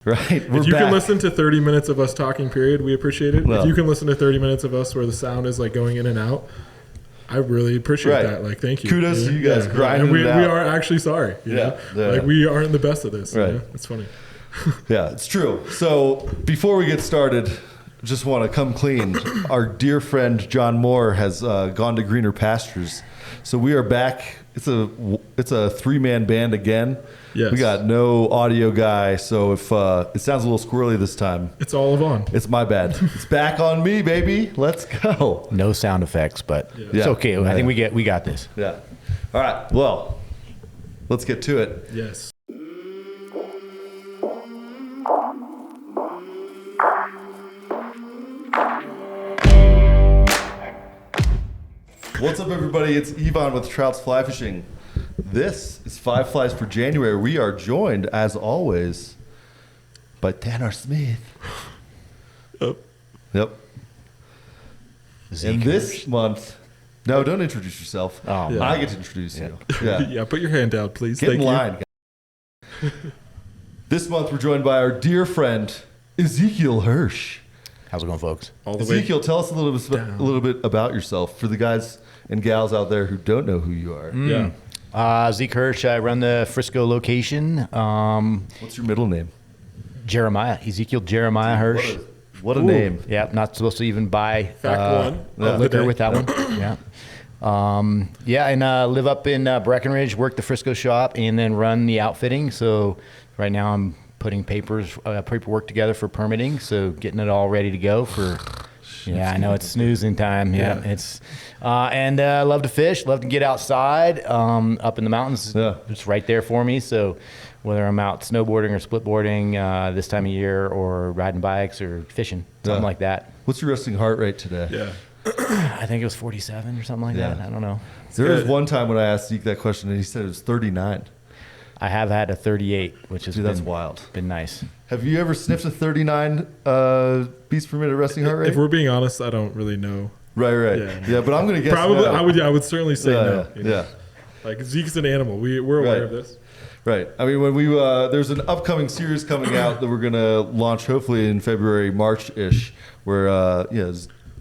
Right. If you can listen to 30 minutes of us talking, period, we appreciate it. Well, if you can listen to 30 minutes of us where the sound is like going in and out, I really appreciate that. Like, thank you. Kudos to you guys grinding and we it out. We are actually sorry. You know? Like, we aren't the best at this. Right. You know? It's funny. Yeah, it's true. So before we get started, just want to come clean. Our dear friend John Moore has gone to greener pastures. So we are back. It's a three-man band again. Yes. We got no audio guy, so if it sounds a little squirrely this time, it's all Ivan. It's my bad. It's back on me, baby. Let's go. No sound effects, but it's okay. I think we got this. Yeah. All right. Well, let's get to it. Yes. What's up, everybody? It's Ivan with Trouts Fly Fishing. This is Five Flies for January. We are joined, as always, by Tanner Smith. Yep. Zeke And this Hersh. month, no, don't introduce yourself. Oh, yeah. I get to introduce you. Yeah, put your hand down, please. Get Thank in you. line. This month, we're joined by our dear friend, Zeke Hersh. How's it going, folks? All the way Ezekiel, tell us a little bit about yourself for the guys and gals out there who don't know who you are. Yeah. Zeke Hersh. I run the Frisco location. What's your middle name? Ezekiel Jeremiah Hersh. What a name. Yeah, not supposed to even buy Fact one of the liquor day. with that one. Yeah. And live up in Breckenridge, work the Frisco shop, and then run the outfitting. So right now I'm putting paperwork together for permitting, so getting it all ready to go for. Yeah, I know it's snoozing time. Yeah, it's and love to fish, love to get outside, up in the mountains. Yeah. It's right there for me. So whether I'm out snowboarding or splitboarding this time of year, or riding bikes or fishing, something like that. What's your resting heart rate today? Yeah. I think it was 47 or something like that. I don't know. There was one time when I asked Zeke that question and he said it was 39. I have had a 38, which has That's wild. been nice. Have you ever sniffed a 39 beats per minute resting heart rate? If we're being honest, I don't really know. Right. Yeah, but I'm going to guess Probably, no. I would certainly say no. Yeah. You know? Like, Zeke's an animal. We're aware of this. Right. I mean, when we there's an upcoming series coming out that we're going to launch hopefully in February, March-ish, where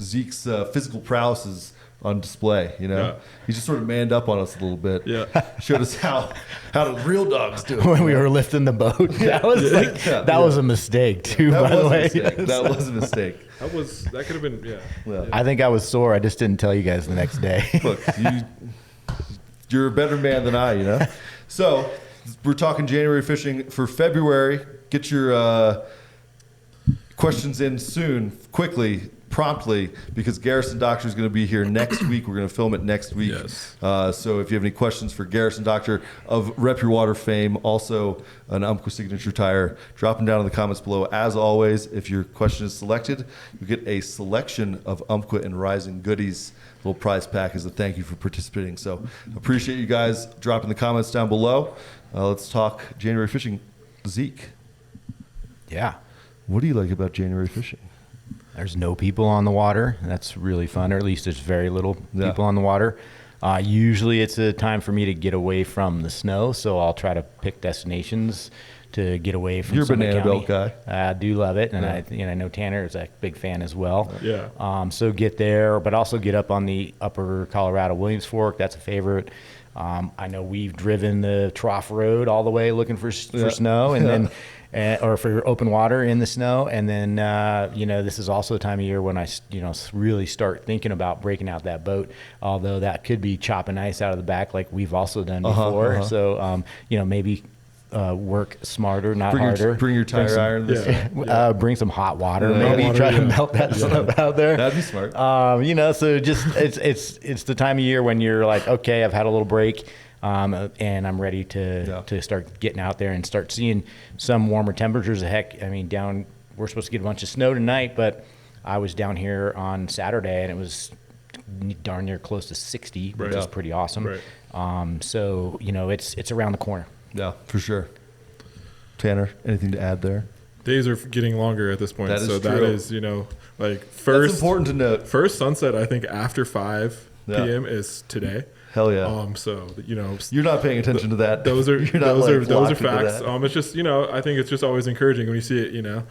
Zeke's physical prowess is on display. You know, Yeah. he just sort of manned up on us a little bit. Yeah. Showed us how the real dogs do it. When we were lifting the boat, that was that was a mistake too. That by was the a way, mistake. That was a mistake. That could have been, Yeah. I think I was sore. I just didn't tell you guys the next day. Look, you're a better man than I, you know. So we're talking January fishing for February. Get your questions in soon, quickly, promptly, because Garrison Doctor is going to be here next week. We're going to film it next week. Yes. So if you have any questions for Garrison Doctor of Rep Your Water fame, also an UMPQUA signature tire, drop them down in the comments below. As always, if your question is selected, you get a selection of UMPQUA and Rising goodies. Little prize pack as a thank you for participating. So appreciate you guys dropping the comments down below. Let's talk January fishing. Zeke, Yeah. what do you like about January fishing? There's no people on the water. That's really fun, or at least there's very little people on the water. Usually it's a time for me to get away from the snow, so I'll try to pick destinations to get away from. You're a Summit Banana County. Belt guy. I do love it, and I know Tanner is a big fan as well. Yeah. So get there, but also get up on the upper Colorado Williams Fork. That's a favorite. I know we've driven the Trough Road all the way looking for snow, and then. Or for open water in the snow, and then this is also a time of year when I really start thinking about breaking out that boat. Although that could be chopping ice out of the back, like we've also done before. So maybe work smarter, not harder. Bring your tire iron. Bring some hot water. Yeah. Maybe Hot water, try to melt that stuff out there. That'd be smart. So just it's the time of year when you're like, okay, I've had a little break. And I'm ready to start getting out there and start seeing some warmer temperatures. Heck, I mean, we're supposed to get a bunch of snow tonight, but I was down here on Saturday and it was darn near close to 60, which is pretty awesome. Right. So it's around the corner. Yeah, for sure. Tanner, anything to add there? Days are getting longer at this point. That is so true. that is, like That's important to note. First sunset, I think after 5 p.m. is today. Hell yeah. So You're not paying attention to that. those are You're not, those are locked into facts. that. It's just I think it's just always encouraging when you see it.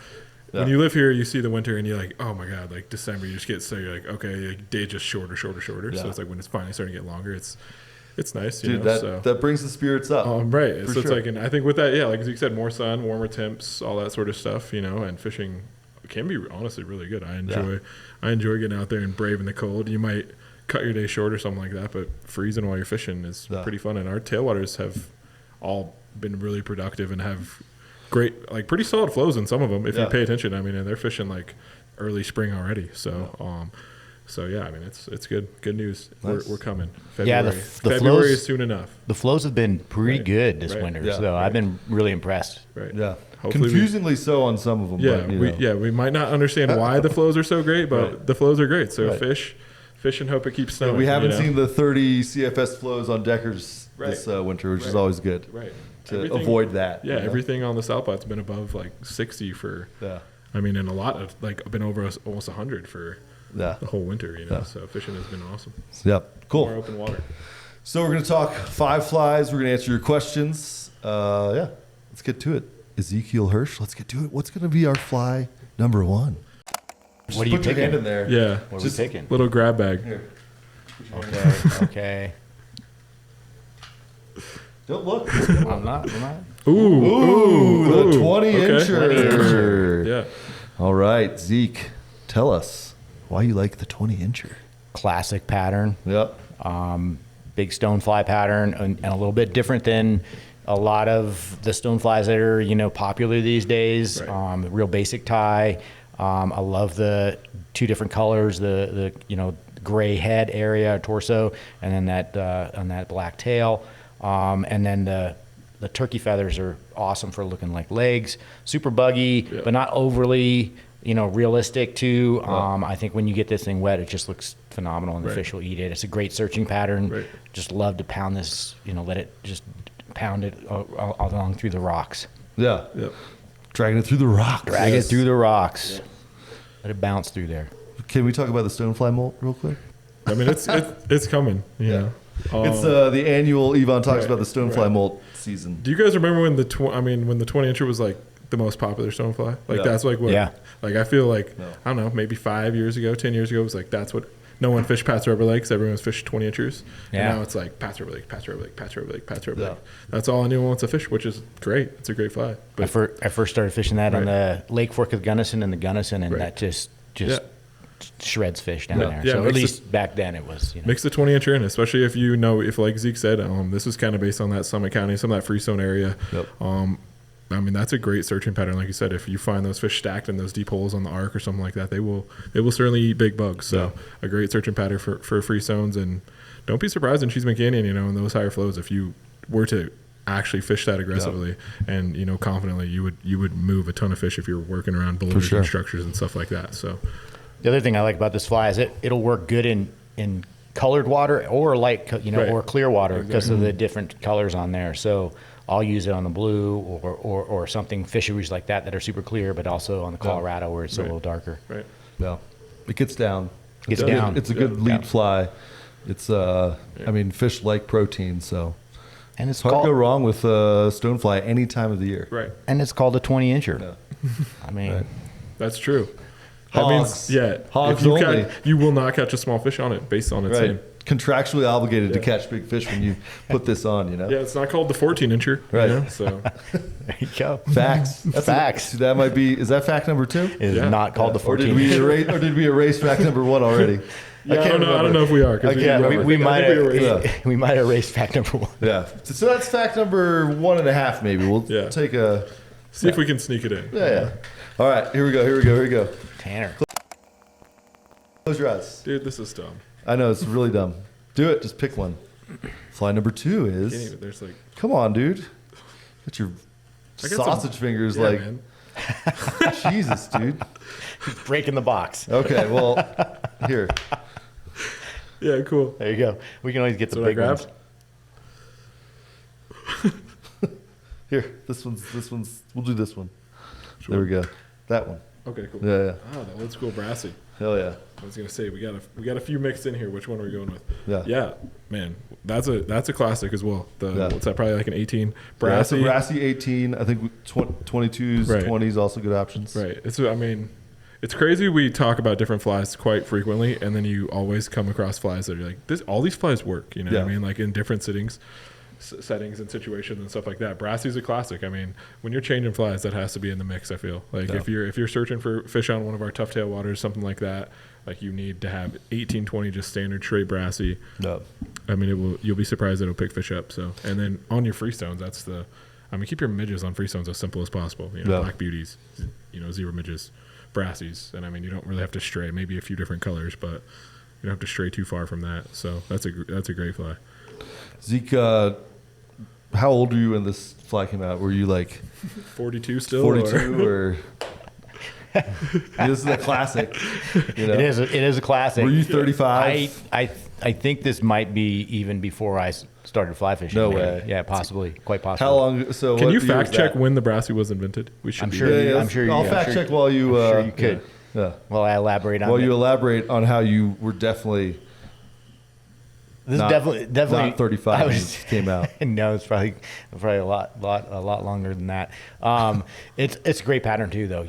When you live here, you see the winter and you're like, oh my god, like December, you just get so you're like, okay, like, day just shorter. Yeah. So it's like when it's finally starting to get longer, it's nice. Dude, so. that brings the spirits up. Right. So sure. it's like, and I think with that, like as you said, more sun, warmer temps, all that sort of stuff. And fishing can be honestly really good. I enjoy getting out there and braving the cold. You might cut your day short or something like that, but freezing while you're fishing is pretty fun. And our tailwaters have all been really productive and have great, like pretty solid flows in some of them if you pay attention. I mean, and they're fishing like early spring already. So, it's good news. Nice. We're coming. February. the February flows is soon enough. The flows have been pretty good this winter, so I've been really impressed. Right. Yeah. Hopefully Confusingly so on some of them. Yeah, but, we might not understand why the flows are so great, but the flows are great. So Right. fish and hope it keeps snowing. we haven't seen the 30 CFS flows on Deckers this winter, which is always good. Right. To avoid that. Yeah, everything on the South Platte's been above like 60 for. Yeah. I mean, and a lot of been over almost 100 for the whole winter. So fishing has been awesome. Yep. Cool. More open water. So we're going to talk 5 flies. We're going to answer your questions. Let's get to it. Ezekiel Hersh, let's get to it. What's going to be our fly number 1? What are you put your picking? hand in there. Yeah. What are we picking? Little grab bag. Here. Okay. Don't look. I'm not. Ooh, the 20 okay. incher. Yeah. All right, Zeke, tell us why you like the 20 incher. Classic pattern. Yep. Big stonefly pattern, and a little bit different than a lot of the stoneflies that are popular these days. Right. Real basic tie. I love the 2 different colors. The gray head area, torso, and then that on that black tail. And then the turkey feathers are awesome for looking like legs. Super buggy, but not overly realistic too. I think when you get this thing wet, it just looks phenomenal, and the fish will eat it. It's a great searching pattern. Right. Just love to pound this. Let it just pound it along through the rocks. Yeah. Yep. Dragging it through the rocks. Drag it through the rocks. Let it bounce through there. Can we talk about the stonefly molt real quick? I mean, it's coming. It's the annual Ivan talks Right, about the stonefly right. molt season. Do you guys remember when the 20 incher was like the most popular stonefly? Like that's like what. Yeah. Like I feel like I don't know, maybe 5 years ago, 10 years ago, it was like that's what. No one fished Pat's Rubber Lakes. Everyone was fished 20 inchers. Yeah. And now it's like Pat's Rubber Lake, Pat's Rubber Lake, Pat's Rubber Lake, Pat's Rubber Yeah. Lake. That's all anyone wants to fish, which is great. It's a great fly. I first started fishing that on Right. the Lake Fork of Gunnison and the Gunnison, and Right. that just Yeah. shreds fish down Yeah. there. Yeah, So at makes least back then it was. Mix the 20 incher in, especially if if like Zeke said, this is kind of based on that Summit County, some of that Freestone area. Yep. I mean, that's a great searching pattern. Like you said, if you find those fish stacked in those deep holes on the arc or something like that, they will certainly eat big bugs. So a great searching pattern for free zones. And don't be surprised in Cheeseman Canyon, in those higher flows, if you were to actually fish that aggressively and, confidently, you would move a ton of fish if you're working around boulders and structures and stuff like that. So The other thing I like about this fly is it'll work good in colored water or light, or clear water because of the different colors on there. So I'll use it on the blue or something fisheries like that are super clear, but also on the Colorado where it's a little darker. right. Yeah. It gets down. Gets down. It's a good lead fly. It's I mean, fish like protein, so And it's hard to called go wrong with stonefly any time of the year. Right. and it's called a 20 incher. Yeah. I mean, Right. That's true. Hogs. That means, Hogs if you only. you will not catch a small fish on it based on its name. Right. Contractually obligated to catch big fish when you put this on, Yeah, it's not called the 14 incher. Right. So there you go. Facts. Facts. That might be. Is that fact number 2? It is not called the Or 14 did we incher. erase fact number 1 already? I don't know if we are. 'Cause I can't We remember. we might erase fact number 1. Yeah. So that's fact number 1.5. Maybe we'll take a. see if we can sneak it in. Yeah. All right. Here we go. Tanner. Close your eyes. Dude, this is dumb. I know it's really dumb. Do it. Just pick one. Fly number 2 Can't is. even, there's like Come on, dude. Get your I got sausage fingers yeah, like man. Jesus, dude. Breaking the box. Okay, well, here. Yeah, cool. There you go. We can always get the That's what I big ones. grabbed. Here, this one's. We'll do this one. There we go. That one. Okay, cool. Yeah. Oh, the old school Brassie. Hell yeah. I was gonna say we got a few mixed in here. Which one are we going with? Yeah. Man, that's a classic as well. Yeah. What's that? Probably like an 18 Brassie. Brassie. Brassie 18. I think 22s, Right. 20s also good options. Right. It's crazy. We talk about different flies quite frequently, and then you always come across flies that are like this. All these flies work. You know what I mean? Like in different settings and situations and stuff like that. Brassie's a classic. I mean, when you're changing flies, that has to be in the mix. I feel like if you're searching for fish on one of our tough tail waters, something like that, like you need to have 18, 20 just standard straight Brassie. No. I mean, you'll be surprised that it'll pick fish up. So, and then on your freestones, keep your midges on freestones as simple as possible. You know, black beauties, zebra midges, Brassies, and I mean, you don't really have to stray. Maybe a few different colors, but you don't have to stray too far from that. So that's a great fly. Zeke, how old were you when this fly came out? Were you like 42 still? 42 or? This is a classic. You know? It is a classic. Were you 35? I think this might be even before I started fly fishing. No maybe. way. Yeah, possibly. Quite possibly. How long? So Can what you year was fact check that? when the Brassie was invented? We should. I'm be sure. ready. I'm sure. I'll fact check while you. I'm sure you could. Yeah. While I elaborate on While it. you elaborate on how you were definitely. This is Not- definitely not 35 when it came out. No, it's probably a lot longer than that. It's a great pattern too, though.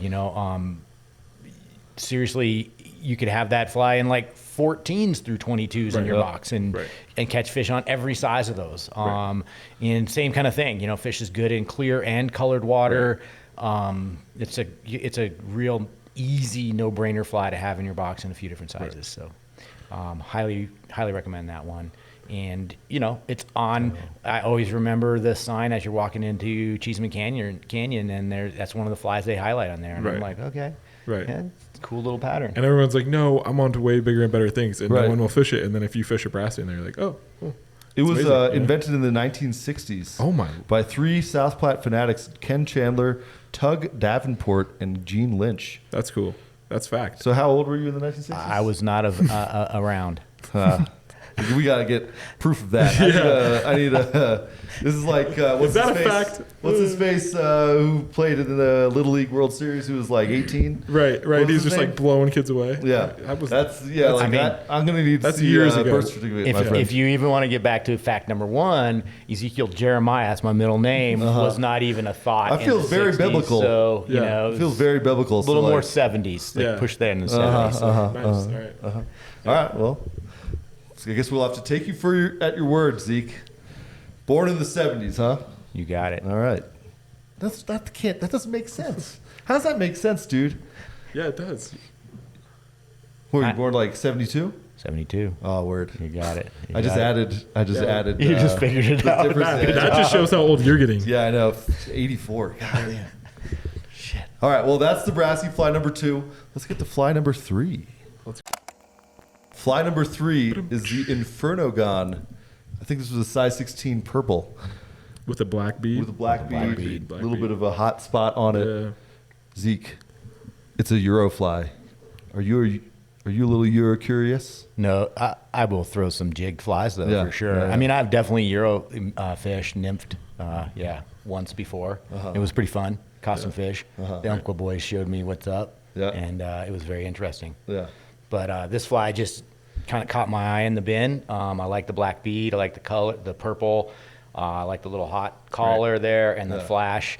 Seriously, you could have that fly in like 14s through 22s in your box and catch fish on every size of those. And same kind of thing. Fish is good in clear and colored water. It's a real easy no-brainer fly to have in your box in a few different sizes. So. Highly recommend that one. And it's on. I always remember the sign as you're walking into Cheeseman Canyon, and that's one of the flies they highlight on there. And I'm like, okay, yeah, it's a cool little pattern. And everyone's like, no, I'm on to way bigger and better things, and Right. no one will fish it. And then if you fish a Brassie, and they're like, oh, cool. It was amazing, yeah. invented in the 1960s. Oh my! By 3 South Platte fanatics: Ken Chandler, Tug Davenport, and Gene Lynch. That's cool. That's fact. So how old were you in the 1960s? I was not around. We gotta get proof of that. I need a. This is like what's Is that his a face? fact? What's his face? Who played in the Little League World Series? Who was like 18? Right. What was He's his just name? like blowing kids away. Yeah, That's that. I'm gonna need to that's see years ago. birth certificate. my friend. If you even want to get back to fact number one, Ezekiel Jeremiah, that's my middle name, was not even a thought. I feel in the very 60s, biblical. So it feels very biblical. a little so more like, 70s. Like Yeah. push that in the 70s. Nice. All right. All right. Well, so I guess we'll have to take you at your word, Zeke. Born in the 70s, huh? You got it. All right. That doesn't make sense. How does that make sense, dude? Yeah, it does. Were you born like 72? 72. Oh, word. You got it. I just added. You just figured it out. That just shows how old you're getting. Yeah, I know. 84. God damn. Shit. All right. Well, that's the Brassie fly number 2. Let's get to fly number 3. Fly number 3 is the INFERNO-GONS. I think this was a size 16 purple With a black bead. with a black bead, a little bit of a hot spot on it. Yeah. Zeke, it's a Euro fly. Are you a little Euro curious? No, I will throw some jigged flies though, Yeah, for sure. yeah. I mean, I've definitely Euro fish, nymphed, once before. It was pretty fun. Caught some fish. The UMPQUA boys showed me what's up, and it was very interesting. Yeah. But this fly just kind of caught my eye in the bin. I like the black bead. I like the color, the purple. I like the little hot collar there and the flash.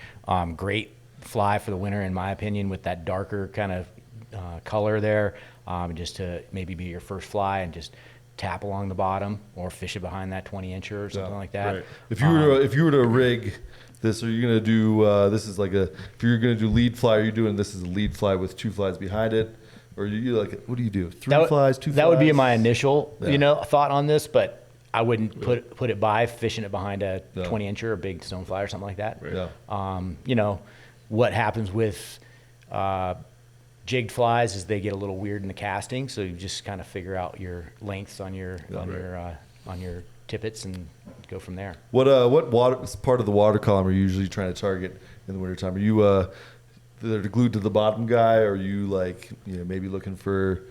Great fly for the winter, in my opinion, with that darker kind of color there. Just to maybe be your first fly and just tap along the bottom or fish it behind that 20-incher or something like that. Right. If you were to rig this, are you gonna do this is like if you're gonna do lead fly, are you doing this as a lead fly with 2 flies behind it? Or you like, what do you do? 3 flies, 2 flies? That would be my initial, thought on this, but I wouldn't put it by fishing it behind a 20-incher or a big stonefly or something like that. Yeah. What happens with jigged flies is they get a little weird in the casting, so you just kind of figure out your lengths on your tippets and go from there. What part of the water column are you usually trying to target in the wintertime? Are you they're glued to the bottom guy, or are you maybe looking for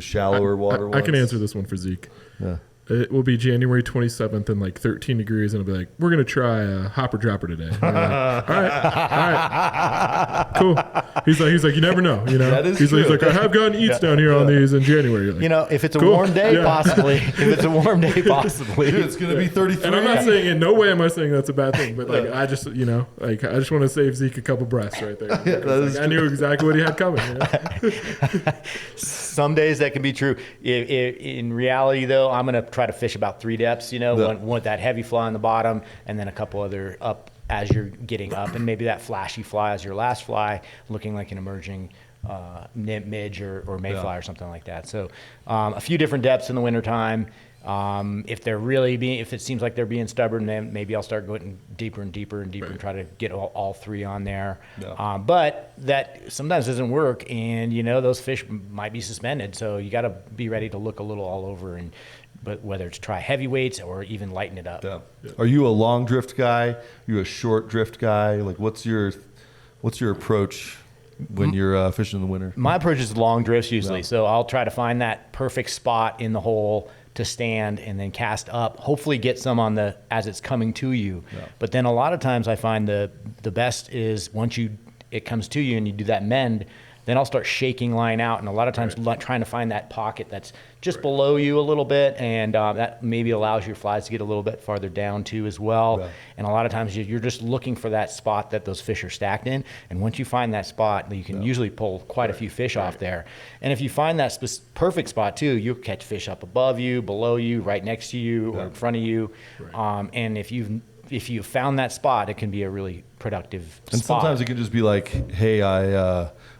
shallower water ones? I can answer this one for Zeke. Yeah. It will be January 27th and like 13 degrees, and it'll be like, we're going to try a hopper dropper today. And we're like, all right, cool. He's like, you never know, you know. He's like, I have gotten eats down here on these in January. You're like, You know, if it's a cool. warm day, Yeah. possibly. If it's a warm day, possibly. Dude, it's going to be 33. And I'm not saying, in no way am I saying that's a bad thing, but like, I just, you know, like, I just want to save Zeke a couple breaths right there. Like, I knew exactly what he had coming. You know? Some days that can be true. In reality, though, I'm going to try to fish about 3 depths, you know, one with that heavy fly on the bottom and then a couple other up as you're getting up, and maybe that flashy fly as your last fly, looking like an emerging midge or mayfly or something like that. So a few different depths in the wintertime. If it seems like they're being stubborn, then maybe I'll start going deeper and deeper and deeper and try to get all 3 on there. Yeah. But that sometimes doesn't work, and you know those fish might be suspended. So you got to be ready to look a little all over, but whether it's try heavyweights or even lighten it up. Yeah. Are you a long drift guy? Are you a short drift guy? Like, what's your approach when you're fishing in the winter? My approach is long drifts usually. Yeah. So I'll try to find that perfect spot in the hole to stand and then cast up, hopefully get some on as it's coming to you. Yeah. But then a lot of times I find the best is once it comes to you and you do that mend, then I'll start shaking line out, and a lot of times trying to find that pocket that's just below you a little bit, and that maybe allows your flies to get a little bit farther down too as well. Yeah. And a lot of times you're just looking for that spot that those fish are stacked in, and once you find that spot, you can usually pull quite a few fish off there. And if you find that perfect spot too, you'll catch fish up above you, below you, right next to you, or in front of you. And if you've found that spot, it can be a really productive And spot. sometimes it can just be like, hey,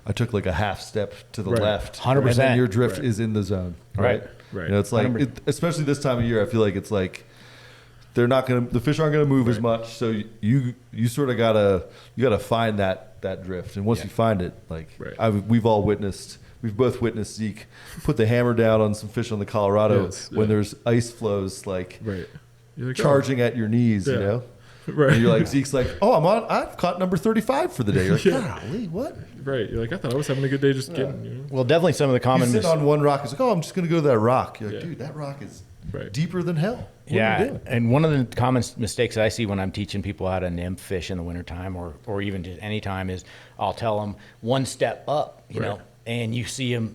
I took like a half step to the left. 100%. And then your drift is in the zone. Right. Right. You know, it's like, especially this time of year, I feel like it's like the fish aren't going to move as much. So you sort of gotta find that drift. And once you find it, like we've both witnessed Zeke put the hammer down on some fish on the Colorado when there's ice flows like charging at your knees, you know? Right. And you're like, Zeke's like, I've caught number 35 for the day. You're like, golly, what? Right. You're like, I thought I was having a good day just getting, you know? Well, definitely some of the common You sit on one rock. It's like, I'm just going to go to that rock. You're like, dude, that rock is deeper than hell. What are you doing? And one of the common mistakes that I see when I'm teaching people how to nymph fish in the wintertime or even just any time is I'll tell them one step up, you know, and you see them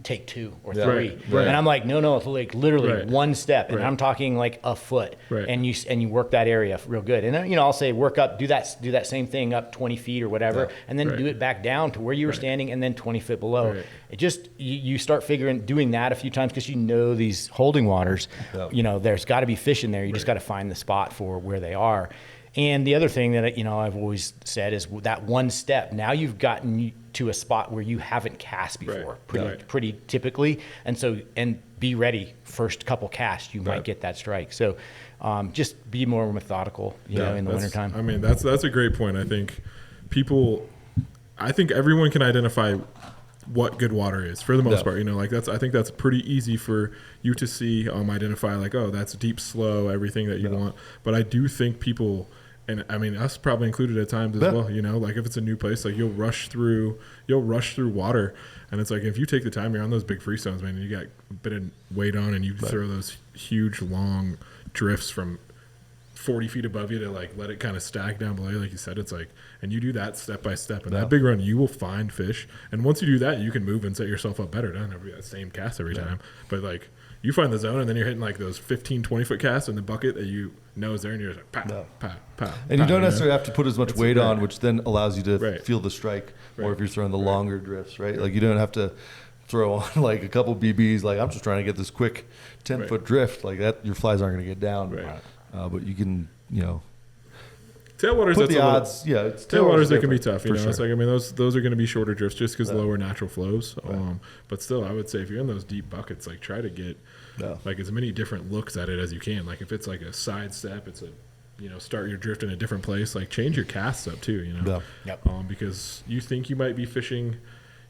take 2 or 3. Right. And I'm like, no, it's like literally one step. And I'm talking like a foot. Right. And you work that area real good. And then, you know, I'll say work up, do that same thing up 20 feet or whatever, and then do it back down to where you were standing and then 20 feet below. Right. It just, you start doing that a few times because you know these holding waters, you know, there's got to be fish in there. You just got to find the spot for where they are. And the other thing that, you know, I've always said is that one step. Now you've gotten to a spot where you haven't cast before, pretty typically. And be ready. First couple casts, you might get that strike. So just be more methodical, you know, in the wintertime. I mean, that's a great point. I think everyone can identify what good water is for the most part, you know, like I think that's pretty easy for you to see, identify like, oh, that's deep, slow, everything that you want. But I do think people, and I mean, us probably included at times as well, you know, like if it's a new place, like you'll rush through water. And it's like, if you take the time, you're on those big freestones, man, and you got a bit of weight on and you throw those huge, long drifts from 40 feet above you to like let it kind of stack down below you, like you said. It's like, and you do that step by step, and that big run, you will find fish. And once you do that, you can move and set yourself up better. Doesn't have to be that same cast every time, but like you find the zone, and then you're hitting like those 15-20 foot casts in the bucket that you know is there, and you're just like pow, pow, pow. And you don't necessarily have to put as much weight on, which then allows you to feel the strike more if you're throwing the longer drifts, right? Like you don't have to throw on like a couple BBs. Like I'm just trying to get this quick 10-foot drift like that. Your flies aren't going to get down, but you can, you know, tailwaters. Put the odds. It's tailwaters that can be tough. You know, sure. It's like, I mean, those are going to be shorter drifts just because lower natural flows. But still, I would say if you're in those deep buckets, like try to get like as many different looks at it as you can. Like if it's like a side step, it's a, you know, start your drift in a different place. Like change your casts up too. You know, because you think you might be fishing,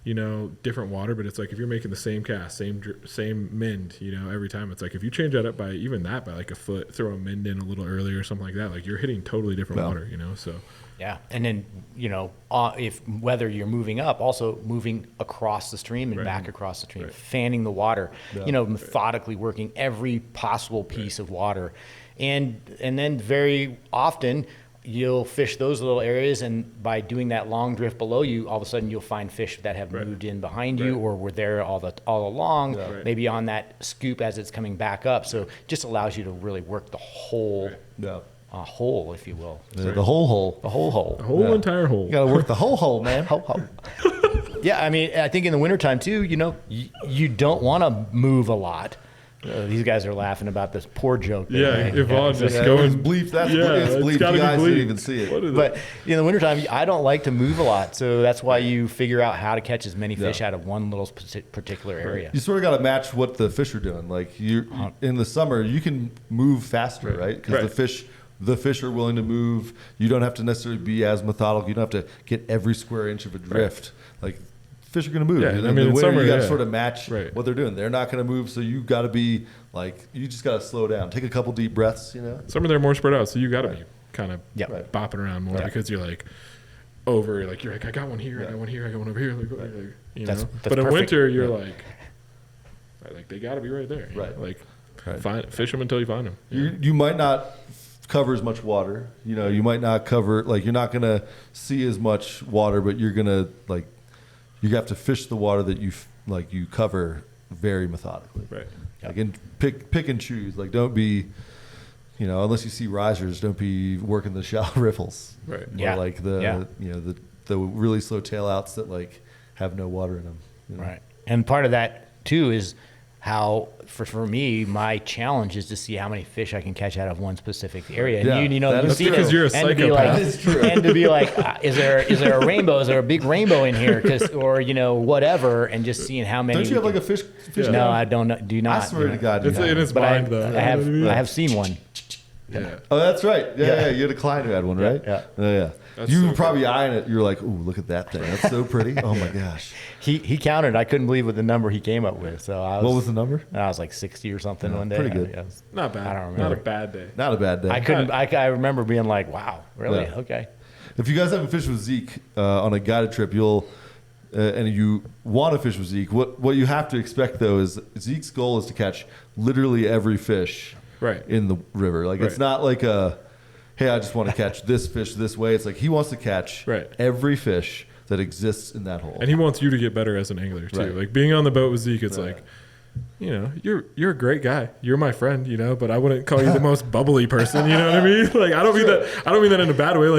you know, different water, but it's like if you're making the same cast, same mend, you know, every time, it's like if you change that up by like a foot, throw a mend in a little earlier or something like that, like you're hitting totally different water, you know. So Yeah, and then if whether you're moving up, also moving across the stream and back across the stream, fanning the water, methodically working every possible piece of water, and then very often you'll fish those little areas, and by doing that long drift below you, all of a sudden you'll find fish that have moved in behind you or were there all along, maybe on that scoop as it's coming back up. So it just allows you to really work the whole hole, if you will. The whole hole. The whole hole. The whole entire hole. You got to work the whole hole, man. Yeah, I mean, I think in the wintertime too, you don't want to move a lot. These guys are laughing about this poor joke. Yvonne just It going. was bleeped. It's bleeped. You guys didn't even see it. But in the wintertime, I don't like to move a lot. So that's why you figure out how to catch as many fish out of one little particular area. You sort of got to match what the fish are doing. Like in the summer, you can move faster, right? Because the fish are willing to move. You don't have to necessarily be as methodical. You don't have to get every square inch of a drift. Like fish are going to move. And in the winter, you got to sort of match what they're doing. They're not going to move, so you got to be like, you just got to slow down. Take a couple deep breaths, Some of them are more spread out, so you got to be kind of bopping around more because you're like over, like you're like, I got one here, I got one here, I got one over here, That's but in winter, you're like they got to be right there, like fish them until you find them. You might not cover as much water, you might not cover, like you're not going to see as much water, but you're going to like. You have to fish the water that you cover very methodically. Right. Like, and pick and choose. Like, don't be, unless you see risers, don't be working the shallow riffles. Right. Or like the really slow tail outs that like have no water in them. Right. And part of that too is how for me, my challenge is to see how many fish I can catch out of one specific area. And you see because you're a psychopath. That is true. And to be like, is there a rainbow? Is there a big rainbow in here? Or whatever, and just seeing how many. Don't you have like a fish? No, I don't. Do not. I swear to God, it's in his mind though. I have seen one. Yeah. Oh, that's right. Yeah. You had a client who had one, right? Yeah. Oh, yeah. You were probably eyeing it. You're like, "Ooh, look at that thing. That's so pretty. Oh my gosh." He counted. I couldn't believe what the number he came up with. So what was the number? I was like 60 or something one day. Pretty good. Not bad. I don't remember. Not a bad day. Not a bad day. I couldn't. I remember being like, "Wow, really? Yeah. Okay." If you guys haven't fished with Zeke on a guided trip, and you want to fish with Zeke, what you have to expect though is Zeke's goal is to catch literally every fish in the river. Like it's not like hey, I just want to catch this fish this way. It's like he wants to catch every fish that exists in that hole. And he wants you to get better as an angler too. Like being on the boat with Zeke, it's like, you're a great guy. You're my friend, but I wouldn't call you the most bubbly person. You know what I mean? Like I don't mean that in a bad way.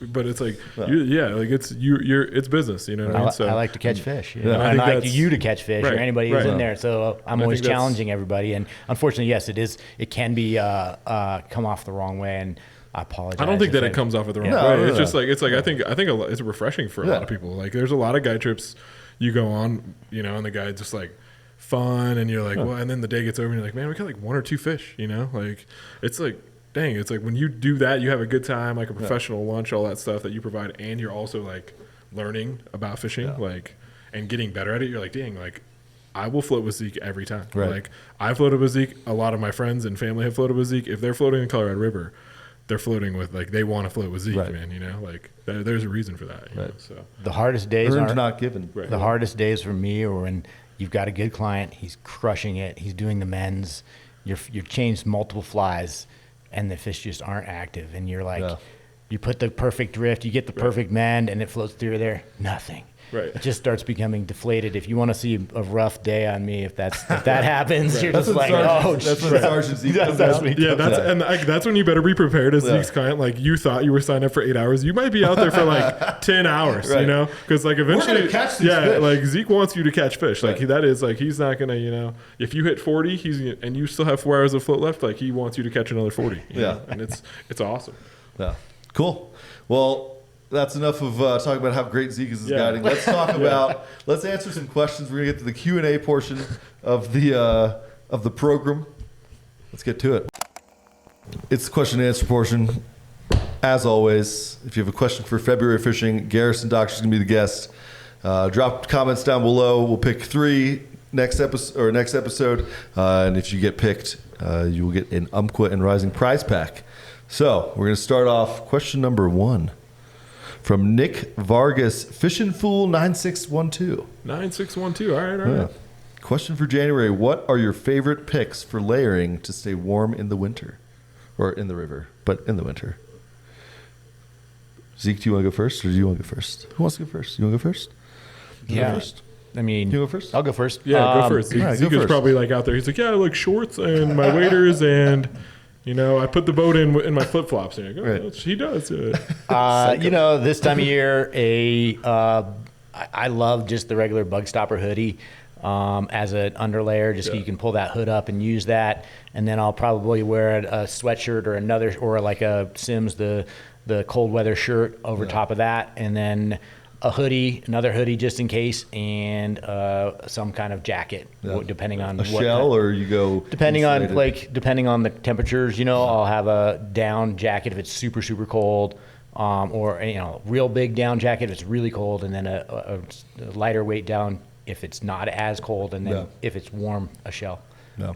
But it's like, it's business. You know what I mean? So I like to catch fish. I like you to catch fish or anybody who's in there. So I'm always challenging everybody. And unfortunately, yes, it can be come off the wrong way. And I apologize. I don't think that it comes off of the wrong way. It's just like I think it's refreshing for a lot of people. Like there's a lot of guide trips you go on, and the guide's just like fun, and you're like, well, and then the day gets over, and you're like, man, we got like one or two fish, like it's like, dang, it's like when you do that, you have a good time, like a professional lunch, all that stuff that you provide, and you're also like learning about fishing, like and getting better at it. You're like, dang, like I will float with Zeke every time. Like I floated with Zeke. A lot of my friends and family have floated with Zeke. If they're floating in Colorado River, they're floating with they want to float with Zeke, man. Like there's a reason for that. So the hardest days are not given. The hardest days for me are when you've got a good client, he's crushing it, he's doing the men's, you've changed multiple flies, and the fish just aren't active, and you're like, you put the perfect drift, you get the perfect mend, and it floats through there, nothing. It just starts becoming deflated. If you want to see a rough day on me, if that happens, you're just like, oh, that's when Sergeant Zeke comes out. That's when you better be prepared as Zeke's client. Like you thought you were signed up for 8 hours, you might be out there for like 10 hours, because like eventually, we're gonna catch these fish. Like Zeke wants you to catch fish. Like that is like he's not gonna, if you hit 40, and you still have 4 hours of float left, like he wants you to catch another 40. And it's awesome. Yeah, cool. Well, that's enough of talking about how great Zeke is guiding. Let's talk about. Let's answer some questions. We're gonna get to the Q&A portion of the program. Let's get to it. It's the question and answer portion. As always, if you have a question for February fishing, Garrison Doctor's gonna be the guest. Drop comments down below. We'll pick 3 next episode, and if you get picked, you will get an UMPQUA and Rising prize pack. So we're gonna start off question number 1. From Nick Vargas, Fishing Fool 9612. 9612. All right. Yeah. Question for January. What are your favorite picks for layering to stay warm in the winter? Or in the river, but in the winter. Zeke, do you want to go first or do you want to go first? Who wants to go first? You want to go first? Yeah. Go first? I mean, You go first? I'll go first. Yeah, go first. all right, Zeke go is first. probably like out there. He's like, yeah, I like shorts and my waders and, I put the boat in my flip flops. And you're like, oh, Right. he does. This time of year, I love just the regular bug stopper hoodie as an underlayer. Just so you can pull that hood up and use that. And then I'll probably wear a sweatshirt or like a Sims, the cold weather shirt over top of that. And then a hoodie, another hoodie just in case, and some kind of jacket, depending on a shell, or you go depending insulated? depending on the temperatures. I'll have a down jacket if it's super cold, or real big down jacket if it's really cold, and then a lighter weight down if it's not as cold, and then if it's warm, a shell.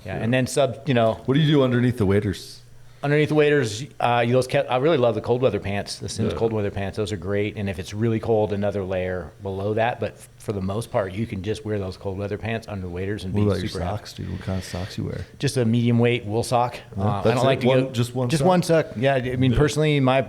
And then What do you do underneath the waders? Underneath the waders, I really love the cold weather pants, the Sims cold weather pants. Those are great. And if it's really cold, another layer below that. But for the most part, you can just wear those cold weather pants under waders and What be about your super happy. socks, dude? What kind of socks you wear? Just a medium weight wool sock. I that's don't like it? to go Just one Just sock? one sock. Yeah, I mean, personally, my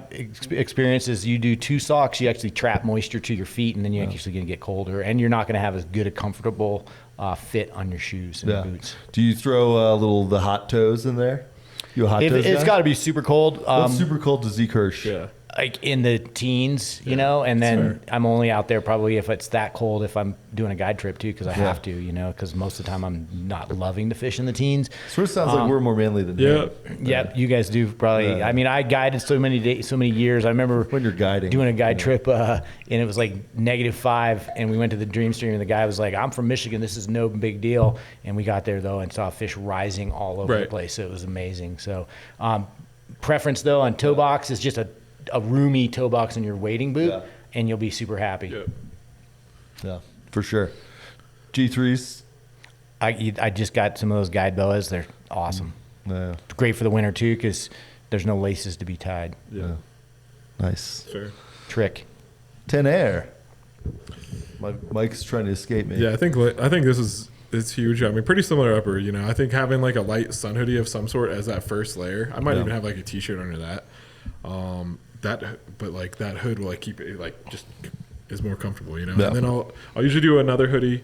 experience is you do two socks, you actually trap moisture to your feet, and then you're actually going to get colder, and you're not going to have as good a comfortable fit on your shoes and your boots. Do you throw the hot toes in there? You a hot toes It's guy? got to be super cold. What's super cold to Zeke Hersh? Yeah. Like in the teens, and then I'm only out there probably if it's that cold if I'm doing a guide trip too, because I have to, because most of the time I'm not loving to fish in the teens. Sort of sounds like we're more manly than Yeah. him. Yep, you guys do probably. Yeah. I mean, I guided so many days, so many years. I remember When you're guiding. doing a guide trip, and it was like -5, and we went to the Dream Stream, and the guy was like, "I'm from Michigan. This is no big deal." And we got there though and saw fish rising all over the place. So it was amazing. So, preference though on toe box is just a roomy toe box in your wading boot, and you'll be super happy. Yeah, for sure. G3s. I just got some of those guide boas. They're awesome. Yeah. Great for the winter too, because there's no laces to be tied. Yeah. Nice. Fair. Trick. 10 air. Mike's trying to escape me. Yeah, I think it's huge. I mean, pretty similar upper. I think having like a light sun hoodie of some sort as that first layer. I might even have like a t-shirt under that. But like that hood will like keep it like just is more comfortable, Yeah. And then I'll usually do another hoodie,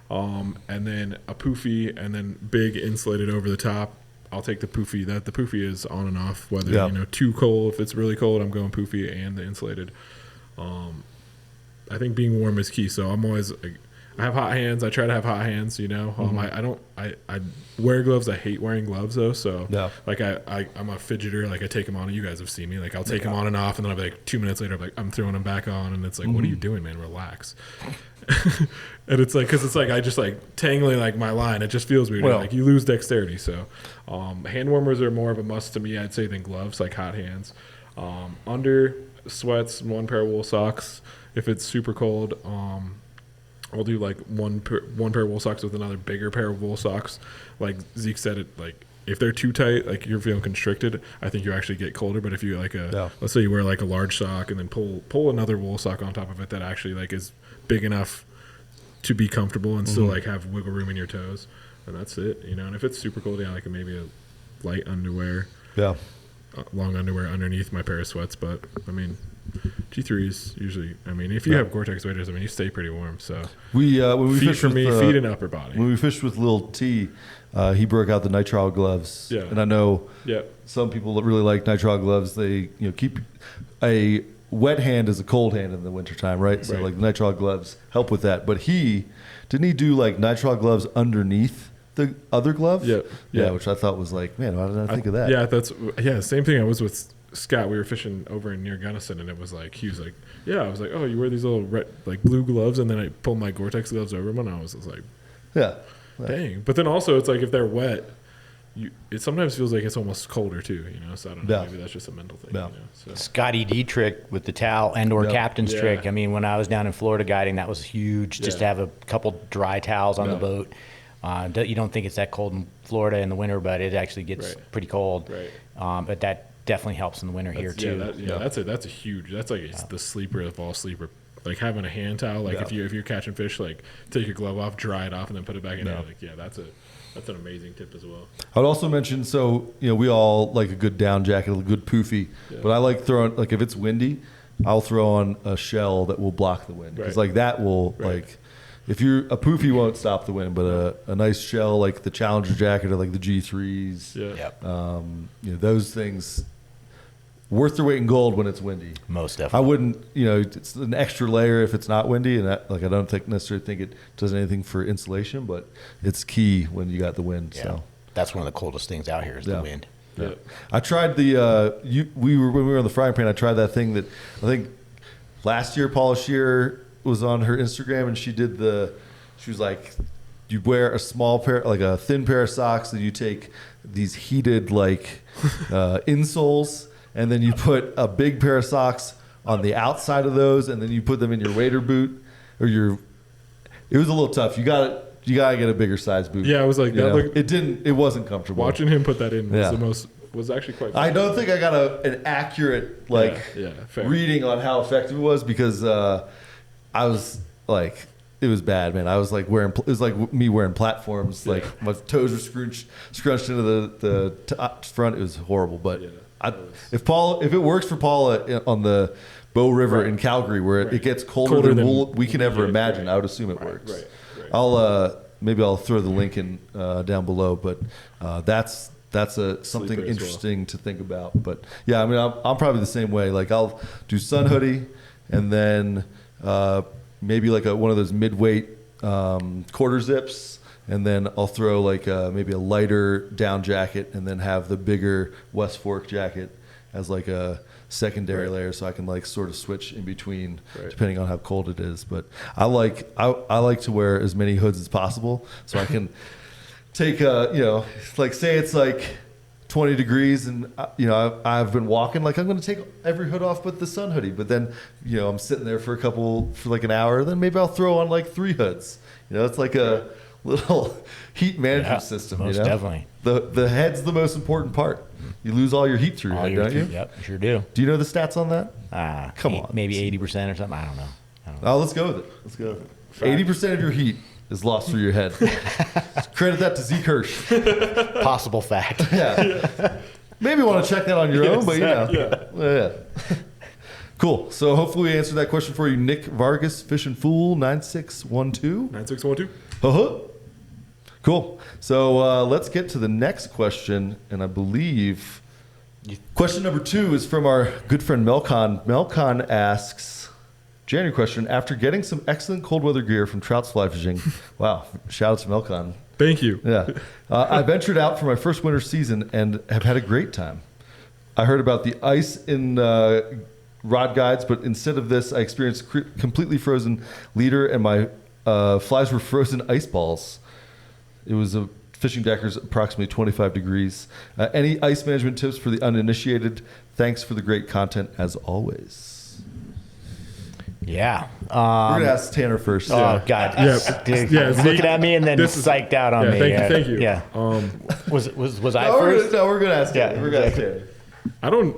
and then a poofy, and then big insulated over the top. I'll take the poofy. The poofy is on and off. Whether too cold, if it's really cold, I'm going poofy and the insulated. I think being warm is key. So I'm always I have hot hands. I try to have hot hands. I wear gloves. I hate wearing gloves though. So like I'm a fidgeter. Like I take them on. You guys have seen me. Like I'll take them on and off, and then I'll be like 2 minutes later, I'm throwing them back on, and it's like, what are you doing, man? Relax. And it's like, because it's like I just like tangling like my line. It just feels weird. Like you lose dexterity. So hand warmers are more of a must to me, I'd say, than gloves. Like hot hands. Under sweats, one pair of wool socks. If it's super cold, I'll do like one pair of wool socks with another bigger pair of wool socks. Like Zeke said, it like if they're too tight, like you're feeling constricted, I think you actually get colder. But if you like let's say you wear like a large sock and then pull another wool sock on top of it that actually like is big enough to be comfortable and still like have wiggle room in your toes, and that's it. And if it's super cold, like maybe a light underwear, long underwear underneath my pair of sweats. But I mean, G3s usually. I mean, if you have Gore-Tex waders, I mean, you stay pretty warm. So when we feet fished for me, with, feet and upper body. When we fished with Lil T, he broke out the nitrile gloves. Yeah. And I know some people that really like nitrile gloves. They keep a wet hand is a cold hand in the wintertime, right? So like the nitrile gloves help with that. But didn't he do like nitrile gloves underneath the other glove? Yeah, which I thought was like, man, why didn't I think of that? Yeah, same thing. I was with Scott. We were fishing over near Gunnison, and it was like he was like, I was like, oh, you wear these little red, like blue gloves, and then I pulled my Gore-Tex gloves over them, and I was just like, dang. But then also it's like if they're wet, it sometimes feels like it's almost colder too, So I don't know, maybe that's just a mental thing. So. Scotty D trick with the towel and/or captain's trick. I mean, when I was down in Florida guiding, that was huge. Just to have a couple dry towels on the boat. You don't think it's that cold in Florida in the winter, but it actually gets pretty cold. But definitely helps in the winter here too. That's a huge. That's like the sleeper of all sleeper. Like having a hand towel. Like if you're catching fish, like take your glove off, dry it off, and then put it back in there. Like that's an amazing tip as well. I would also mention, so we all like a good down jacket, a good poofy, but I like throwing, like if it's windy, I'll throw on a shell that will block the wind because like that will like. If you're a poofy won't stop the wind, but a nice shell like the Challenger jacket or like the G3s, those things worth their weight in gold when it's windy. Most definitely. I wouldn't, it's an extra layer if it's not windy, and I don't necessarily think it does anything for insulation, but it's key when you got the wind. Yeah. So that's one of the coldest things out here is the wind. Yeah. I tried when we were on the frying pan. I tried that thing that I think last year Paula Shearer was on her Instagram, and she was like, you wear a small pair, like a thin pair of socks, and you take these heated insoles, and then you put a big pair of socks on the outside of those, and then you put them in your wader boot or it was a little tough. You gotta get a bigger size boot. Yeah, I was like that. It wasn't comfortable. Watching him put that in was actually quite fun. I don't think I got an accurate reading on how effective it was because I was like, it was bad, man. I was like it was like me wearing platforms, like my toes were scrunched into the front. It was horrible, but if it works for Paula on the Bow River in Calgary, where it gets colder than we can ever imagine, I would assume it works. Right. Maybe I'll throw the link in down below, but that's something interesting to think about. But yeah, I mean, I'm probably the same way. Like I'll do sun hoodie, and then maybe like one of those mid-weight quarter zips, and then I'll throw like maybe a lighter down jacket, and then have the bigger West Fork jacket as like a secondary layer, so I can like sort of switch in between depending on how cold it is. But I like to wear as many hoods as possible, so I can take like say it's like 20 degrees and I've been walking, like I'm going to take every hood off but the sun hoodie, but then I'm sitting there for like an hour, then maybe I'll throw on like 3 hoods. It's like a little heat management system. Most definitely. The head's the most important part. You lose all your heat through your head, don't you? Yep, sure do. Do you know the stats on that? Come on, maybe 80% or something. I don't know. Oh, let's go with it. 80% of your heat is lost through your head. Credit that to Zeke Hersh. Possible fact. Yeah. Maybe you want to check that on your own, but yeah. Cool. So hopefully we answered that question for you. Nick Vargas, Fish and Fool, 9612. 9612. Cool. So let's get to the next question, and I believe question number 2 is from our good friend Melcon. Melcon asks, January question, after getting some excellent cold weather gear from Trouts Fly Fishing, wow, shout out to Melcon. Thank you. Yeah. I ventured out for my first winter season and have had a great time. I heard about the ice in rod guides, but instead of this, I experienced completely frozen leader, and my flies were frozen ice balls. It was a fishing deckers approximately 25 degrees. Any ice management tips for the uninitiated? Thanks for the great content as always. Yeah. We're going to ask Tanner first. Oh, God. He's looking at me and then psyched out on me. Thank you. Yeah. Was I first? We're going to ask Tanner. We're going to ask Tanner.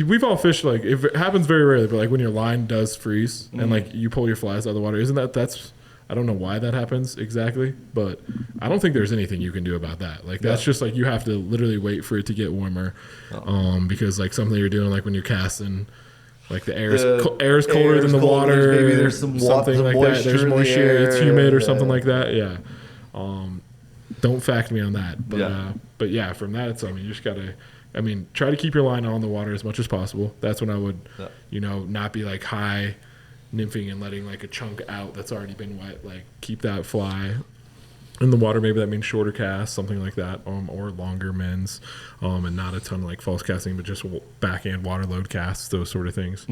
We've all fished, like, if it happens very rarely, but like when your line does freeze and like you pull your flies out of the water, that's I don't know why that happens exactly, but I don't think there's anything you can do about that. Like that's just like you have to literally wait for it to get warmer, because like something you're doing, like when you're casting, like the air is colder than the water. Maybe there's something like that. There's moisture. It's humid or something like that. Yeah. Don't fact me on that, but yeah, from that, it's you just gotta. Try to keep your line on the water as much as possible. That's when I would, not be like high nymphing and letting like a chunk out that's already been wet. Like keep that fly in the water. Maybe that means shorter casts, something like that, or longer mins, and not a ton of like false casting, but just backhand water load casts, those sort of things.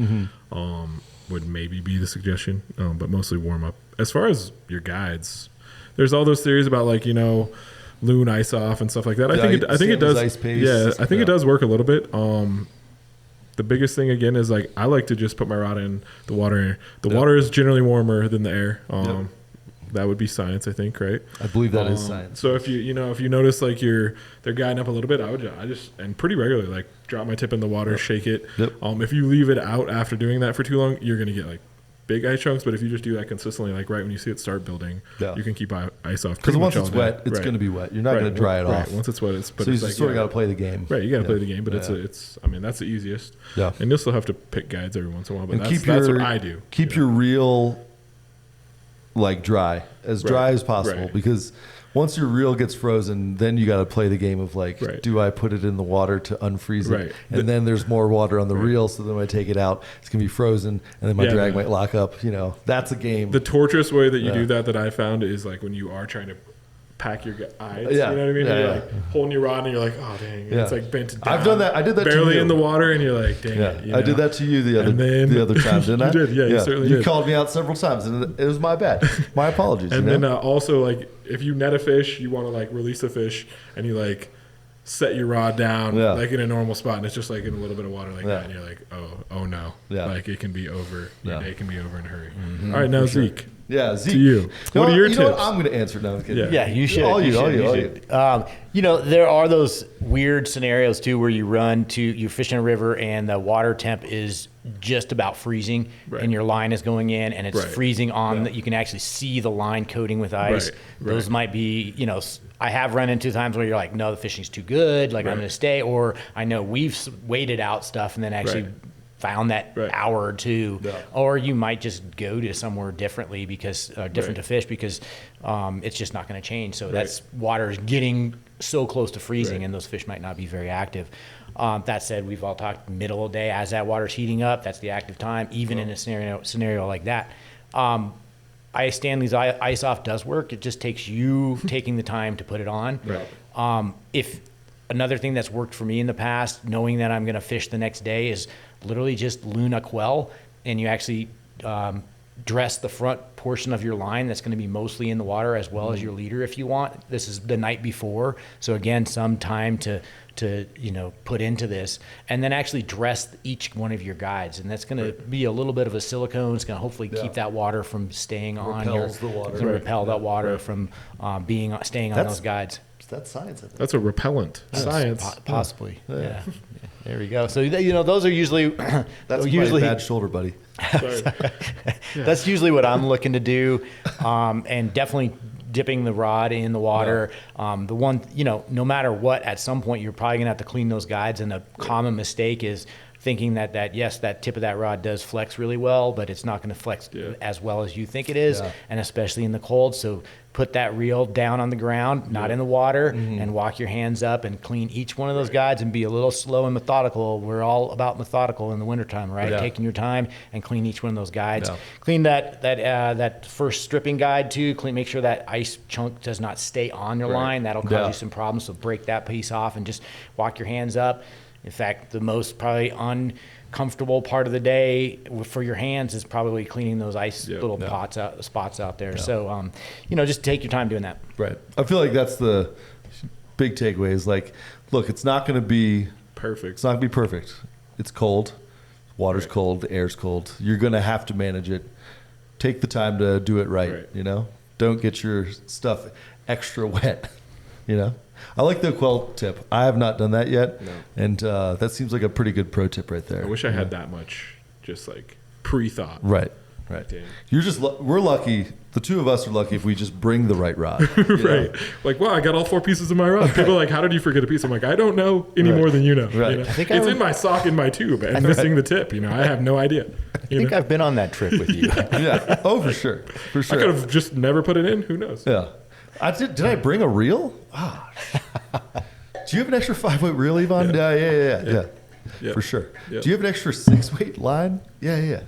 Would maybe be the suggestion, but mostly warm up. As far as your guides, there's all those theories about like loon ice off and stuff like that. I think it does. Ice paste. Yeah, I think it does work a little bit. The biggest thing again is like I like to just put my rod in the water. The water is generally warmer than the air. That would be science, I think, right? I believe that is science. So if you notice like they're guiding up a little bit, I just and pretty regularly like drop my tip in the water, shake it. Yep. If you leave it out after doing that for too long, you're gonna get like big ice chunks. But if you just do that consistently, like right when you see it start building, you can keep ice off. Because once it's wet, it's going to be wet. You're not going to dry it off. Once it's wet, it's. But so you it's just sort of got to play the game. Right, you got to play the game, but it's. I mean, that's the easiest. Yeah. And you'll still have to pick guides every once in a while, but that's what I do. Keep your reel like dry as possible because once your reel gets frozen, then you got to play the game of like, do I put it in the water to unfreeze it? And then there's more water on the reel, so then when I take it out, it's gonna be frozen, and then my drag might lock up. You know, that's a game. The torturous way that you do that I found is like when you are trying to pack your eyes. You know what I mean? You're like holding your rod, and you're like, oh dang, and it's like bent down. I've done that. I did that barely to you. in the water, and you're like, dang it. You I did that to you the other time, didn't I? You did, you certainly did. You called me out several times, and it was my bad. My apologies. And then also like if you net a fish, you want to like release a fish, and you like set your rod down like in a normal spot, and it's just like in a little bit of water like that, and you're like, oh no, like it can be over. Your day can be over in a hurry. All right, now Zeke. Yeah, Zeke. To you. What are your tips? Know what? I'm going to answer now. Yeah, you should. All you. You know, there are those weird scenarios too where you fish in a river and the water temp is just about freezing, and your line is going in and it's freezing on. You can actually see the line coating with ice. Those might be, you know, I have run into times where you're like, no, the fishing's too good, like I'm going to stay, or I know we've waited out stuff and then actually found that hour or two, or you might just go to somewhere differently because different to fish because it's just not going to change. So that's water is getting so close to freezing, and those fish might not be very active. That said, we've all talked middle of the day as that water's heating up. That's the active time, even in a scenario like that. Ice Stanley's ice off does work. It just takes you taking the time to put it on. If another thing that's worked for me in the past, knowing that I'm going to fish the next day, is literally just Luna Quell, and you actually dress the front portion of your line that's going to be mostly in the water as well as your leader if you want. This is the night before, so again, some time to put into this, and then actually dress each one of your guides, and that's going to be a little bit of a silicone. It's going to hopefully keep that water from staying on your. It's going to repel that water from staying on those guides. That's science. I think. That's a repellent. Science. Possibly. Yeah. There we go. So those are usually that's usually bad shoulder, buddy. That's usually what I'm looking to do, and definitely dipping the rod in the water. The one, no matter what, at some point you're probably gonna have to clean those guides, and a common mistake is thinking that yes, that tip of that rod does flex really well, but it's not going to flex as well as you think it is, and especially in the cold. So put that reel down on the ground, not in the water, and walk your hands up and clean each one of those guides and be a little slow and methodical. We're all about methodical in the wintertime, right? Taking your time and clean each one of those guides. Clean that first stripping guide too. Make sure that ice chunk does not stay on your line. That'll cause you some problems. So break that piece off and just walk your hands up. In fact, the most probably uncomfortable part of the day for your hands is probably cleaning those ice little spots out there. So, just take your time doing that. Right. I feel like that's the big takeaway is like, look, it's not going to be perfect. It's not going to be perfect. It's cold. Water's cold. The air's cold. You're going to have to manage it. Take the time to do it right. Don't get your stuff extra wet, I like the quell tip. I have not done that yet, and that seems like a pretty good pro tip right there. I wish I had that much, just like pre-thought. Right. Damn. We're lucky. The two of us are lucky if we just bring the right rod. Right. Like, wow, I got all 4 pieces of my rod. People are like, how did you forget a piece? I'm like, I don't know any more than you know. Right. I think it's in my sock in my tube and missing the tip. I have no idea. I think I've been on that trip with you. Yeah. Oh, for sure. I could have just never put it in. Who knows? Yeah. Did I bring a reel? Do you have an extra 5-weight reel, Ivan? Yeah. For sure. Do you have an extra 6-weight line? Yeah.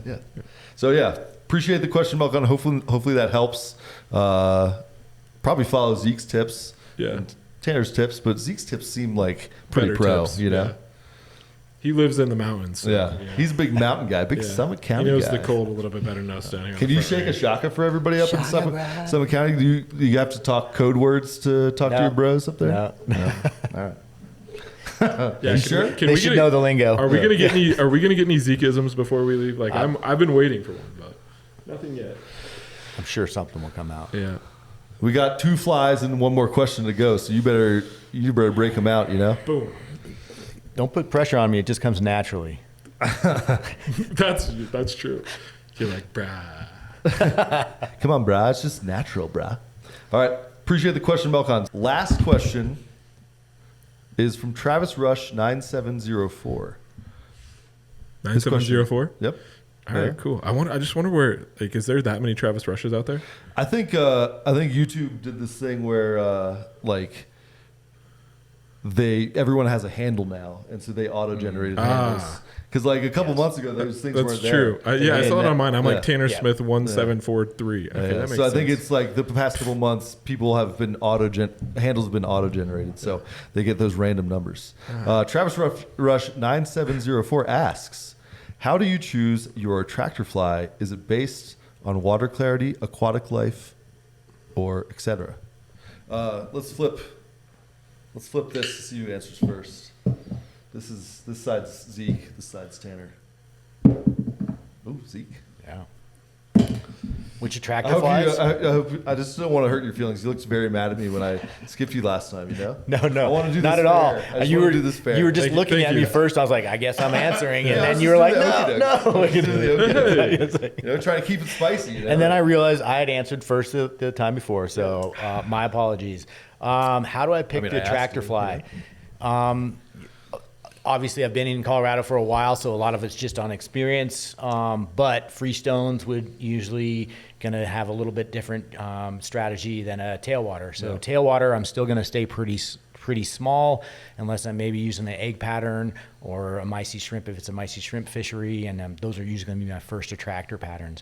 So appreciate the question, Malcolm. Hopefully that helps. Probably follow Zeke's tips. And Tanner's tips, but Zeke's tips seem like pretty better pro. Tips, He lives in the mountains. So, he's a big mountain guy, big Summit County guy. He knows the cold a little bit better now standing on Can you shake a shaka for everybody up in Summit County? Do you have to talk code words to talk to your bros up there? No. All right. You sure? They should know the lingo. Are we gonna get any Zeke-isms before we leave? Like I've been waiting for one, but nothing yet. I'm sure something will come out. Yeah. We got 2 flies and 1 more question to go, so you better break them out. Boom. Don't put pressure on me. It just comes naturally. That's true. You're like, brah. Come on, brah. It's just natural, brah. All right. Appreciate the question, Melcons. Last question is from Travis Rush 9704. 9704? Yep. All right, cool. I just wonder where, like, is there that many Travis Rushes out there? I think YouTube did this thing where everyone has a handle now, and so they auto-generated handles. Because like a couple months ago, those things weren't there. That's true. I saw it on mine. I'm like Tanner Yeah. Smith 1743. Okay, that makes So sense. I think it's like the past couple months, people have been handles have been auto-generated, so they get those random numbers. Travis Rush 9704 asks, how do you choose your attractor fly? Is it based on water clarity, aquatic life, or etc.? Let's flip this to see who answers first. This side's Zeke. This side's Tanner. Oh, Zeke. Yeah. Which attractor flies? I just don't want to hurt your feelings. He looks very mad at me when I skipped you last time. No. I want to do this not at fair. all. I just You want were to do this fair. You were just looking thank at you. me first. I was like, I guess I'm answering, and Yeah, then you were like, no. no. Trying to keep it spicy. And then I realized I had answered first the time before, so my apologies. How do I pick the I asked attractor you, fly? Obviously, I've been in Colorado for a while, so a lot of it's just on experience. But freestones would usually going to have a little bit different strategy than a tailwater. So tailwater, I'm still going to stay pretty small unless I'm maybe using an egg pattern or a micey shrimp if it's a micey shrimp fishery, and those are usually going to be my first attractor patterns.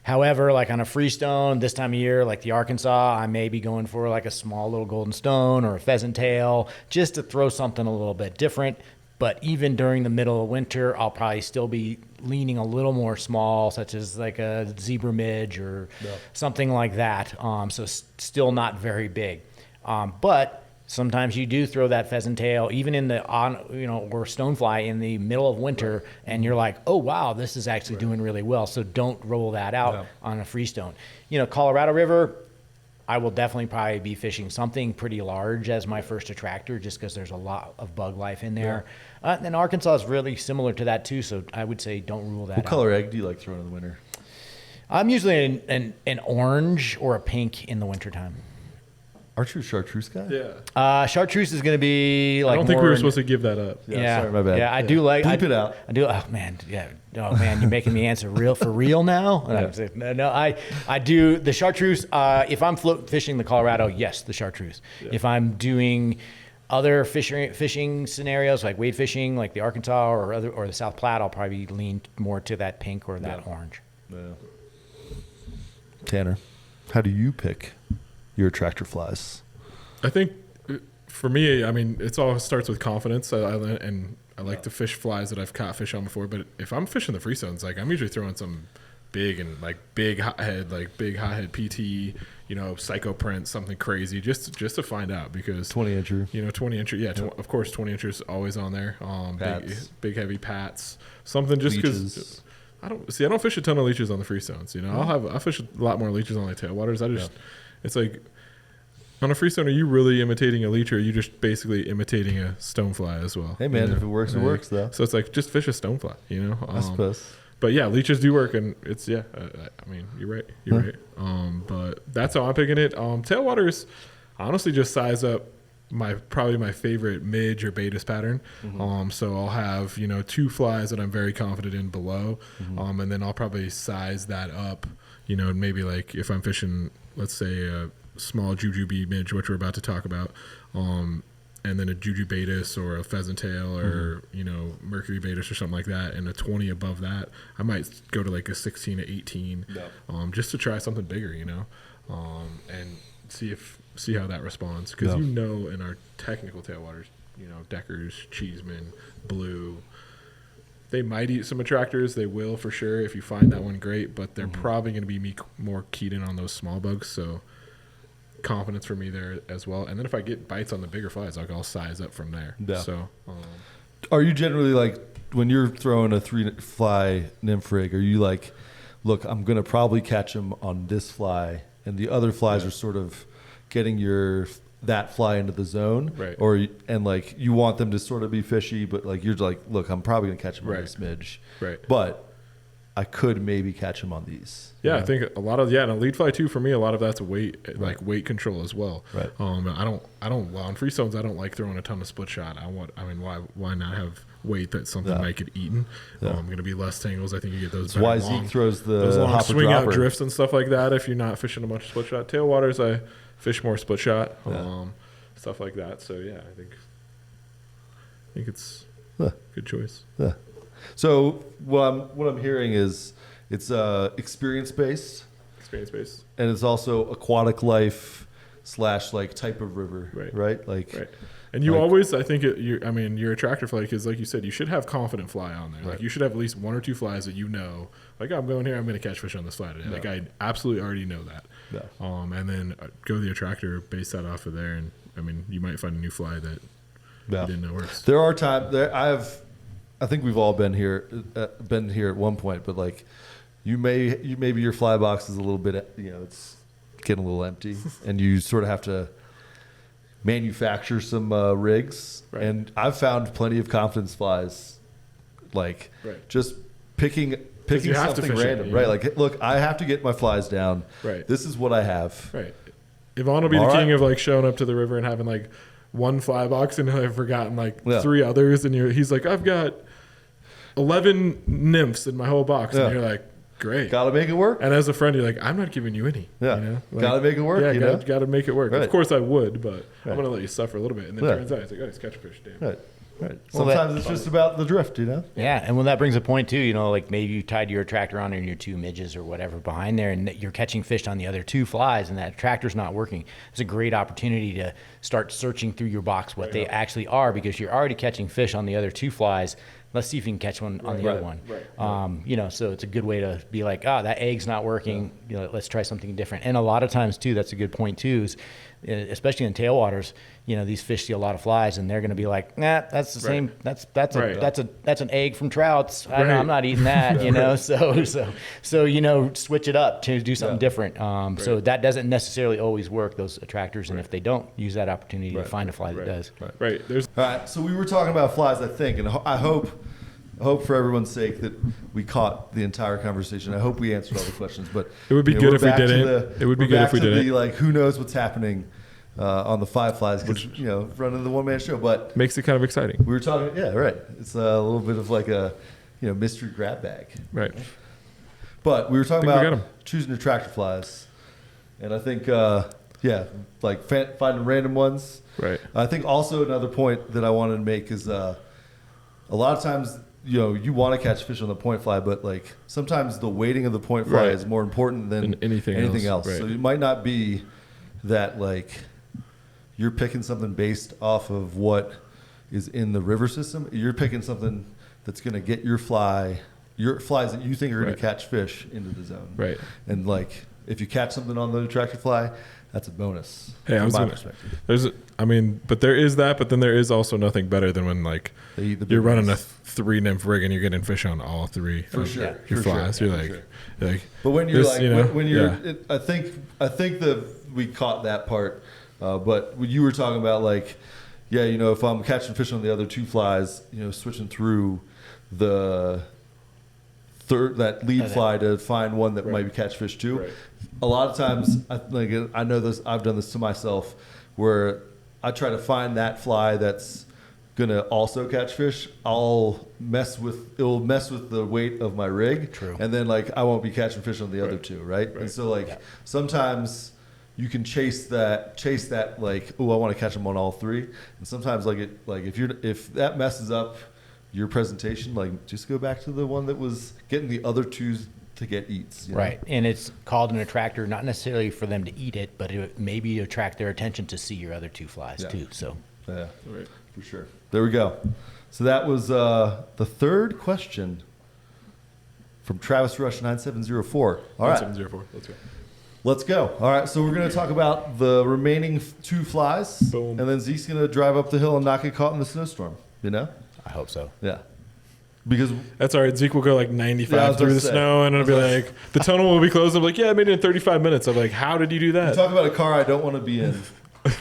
However, like on a freestone this time of year, like the Arkansas, I may be going for like a small little golden stone or a pheasant tail just to throw something a little bit different. But even during the middle of winter, I'll probably still be leaning a little more small, such as like a zebra midge or something like that. So still not very big. But sometimes you do throw that pheasant tail, even in the or stonefly in the middle of winter, and you're like, oh wow, this is actually doing really well. So don't roll that out on a freestone. Colorado River, I will definitely probably be fishing something pretty large as my first attractor, just because there's a lot of bug life in there. And Arkansas is really similar to that too, so I would say don't rule that out. What color egg do you like throwing in the winter? I'm usually an orange or a pink in the wintertime. Aren't you a chartreuse guy? Yeah. Chartreuse is going to be like. I don't think we more were supposed to give that up. Yeah, sorry, my bad. Yeah, I do like. Bleep it out. I do. Oh man, yeah. Oh man, you're making me answer for real now. No, I do the chartreuse. If I'm float fishing the Colorado, yes, the chartreuse. Yeah. If I'm doing other fishing scenarios like wade fishing, like the Arkansas or the South Platte, I'll probably lean more to that pink or that orange. Yeah. Tanner, how do you pick your attractor flies? I think for me, I mean, it all starts with confidence. I like to fish flies that I've caught fish on before. But if I'm fishing the freestones, like I'm usually throwing some big hothead PT, psycho print, something crazy, just to find out, because 20-incher. 20-incher, yeah, of course, 20-incher is always on there. Big heavy pats, something just because. I don't fish a ton of leeches on the freestones. I'll fish a lot more leeches on the tailwaters. It's like, on a freestone, are you really imitating a leech, or are you just basically imitating a stonefly as well? Hey man, if it works, it works though. So it's like, just fish a stonefly, I suppose. But yeah, leeches do work, and it's I mean, you're right. But that's how I'm picking it. Tailwaters, honestly, just size up probably my favorite midge or Baetis pattern. So I'll have 2 flies that I'm very confident in below, and then I'll probably size that up. Maybe like if I'm fishing, let's say a small JUJUBEE midge, which we're about to talk about, and then a Baetis or a pheasant tail or Mercury Baetis or something like that, and a 20 above that, I might go to like a 16 to 18, just to try something bigger, and see how that responds, because in our technical tailwaters, Deckers, Cheeseman, Blue, they might eat some attractors. They will for sure if you find that one great, but they're probably going to be more keyed in on those small bugs. So confidence for me there as well. And then if I get bites on the bigger flies, I'll size up from there. Yeah. So, are you generally like, when you're throwing a 3-fly nymph rig, are you like look, I'm going to probably catch them on this fly, and the other flies are sort of getting that fly into the zone, right? And like you want them to sort of be fishy, but like you're like, look, I'm probably going to catch them on this midge, right? But I could maybe catch them on these. Yeah, I think a lot of and a lead fly too. For me, a lot of that's weight, like weight control as well. Right. I don't on freestones. I don't like throwing a ton of split shot. Why not have weight that something might get eaten? Going to be less tangles. I think you get those. That's why Zeke throws those long hopper swing dropper. out drifts and stuff like that. If you're not fishing a bunch of split shot tailwaters, I fish more split shot, stuff like that. So yeah, I think it's a good choice. Yeah. So what I'm hearing is it's experience based, and it's also aquatic life / like type of river, right? Like, right. And you always, I think, your attractor fly, because like you said, you should have confident fly on there. Like you should have at least 1 or 2 flies that like I'm going here, I'm going to catch fish on this fly today. Like I absolutely already know that. And then go to the attractor, base that off of there, and you might find a new fly that you didn't know works. There are times I think we've all been here at one point, but like maybe your fly box is a little bit, it's getting a little empty, and you sort of have to manufacture some rigs. And I've found plenty of confidence flies, like just picking something random, right? Like, look, I have to get my flies down. Right. This is what I have. Right. Yvonne will be the king of like showing up to the river and having like 1 fly box and I've forgotten like 3 others, and he's like, I've got 11 nymphs in my whole box, and you're like, great, gotta make it work. And as a friend, you're like, I'm not giving you any. Gotta make it work. Gotta make it work. Of course I would, but I'm gonna let you suffer a little bit. And then it turns out it's like, oh, he's catch a fish, damn. Right. Sometimes it's just about the drift, Yeah, and when that brings a point too, like maybe you tied your attractor on and your 2 midges or whatever behind there, and you're catching fish on the other 2 flies, and that attractor's not working. It's a great opportunity to start searching through your box what they actually are, because you're already catching fish on the other 2 flies. Let's see if you can catch one on the other one. So it's a good way to be like, that egg's not working. Let's try something different. And a lot of times too, that's a good point too, is especially in tailwaters, these fish see a lot of flies, and they're going to be like, nah, that's the same. That's an egg from trouts. I'm not eating that. So switch it up to do something different. So that doesn't necessarily always work, those attractors, and if they don't, use that opportunity to find a fly that does. Right. All right. So we were talking about flies, I think, and I hope for everyone's sake that we caught the entire conversation. I hope we answered all the questions, but it would be good if we didn't. It would be good if we didn't. Like, who knows what's happening on the 5 flies, because running the one-man show, but makes it kind of exciting. We were talking, it's a little bit of like a mystery grab bag, right? But we were talking about choosing attractor flies, and I think like finding random ones. Right. I think also another point that I wanted to make is a lot of times you want to catch fish on the point fly, but like sometimes the weighting of the point fly is more important than anything else. Right. So it might not be that like you're picking something based off of what is in the river system. You're picking something that's going to get your flies that you think are going to catch fish into the zone. Right. And like if you catch something on the attractor fly, that's a bonus. Hey, from my perspective. But there is that, but then there is also nothing better than when like you're running a 3 nymph rig and you're getting fish on all 3 for sure. Your flies. You're like, but when you're I think that we caught that part. But when you were talking about like, if I'm catching fish on the other 2 flies, switching through the that lead fly to find one that might catch fish too. Right. A lot of times, I know this. I've done this to myself, where I try to find that fly that's gonna also catch fish. It'll mess with the weight of my rig. True. And then like I won't be catching fish on the other 2, right? And so like sometimes you can chase that like, oh, I want to catch them on all 3. And sometimes if that messes up your presentation, like just go back to the one that was getting the other 2 to get eats. Right. And it's called an attractor, not necessarily for them to eat it, but it maybe attract their attention to see your other 2 flies too. So for sure. There we go. So that was the 3rd question from Travis Rush 9704. All right. 9704. Let's go. All right, so we're going to talk about the remaining 2 flies. Boom. And then Zeke's going to drive up the hill and not get caught in the snowstorm, I hope so. Yeah. Because That's all right. Zeke will go like 95 Yeah, I was through about the to say. snow, and it'll be like, the tunnel will be closed. I'm like, yeah, I made it in 35 minutes. I'm like, how did you do you that? talk about a car I don't want to be in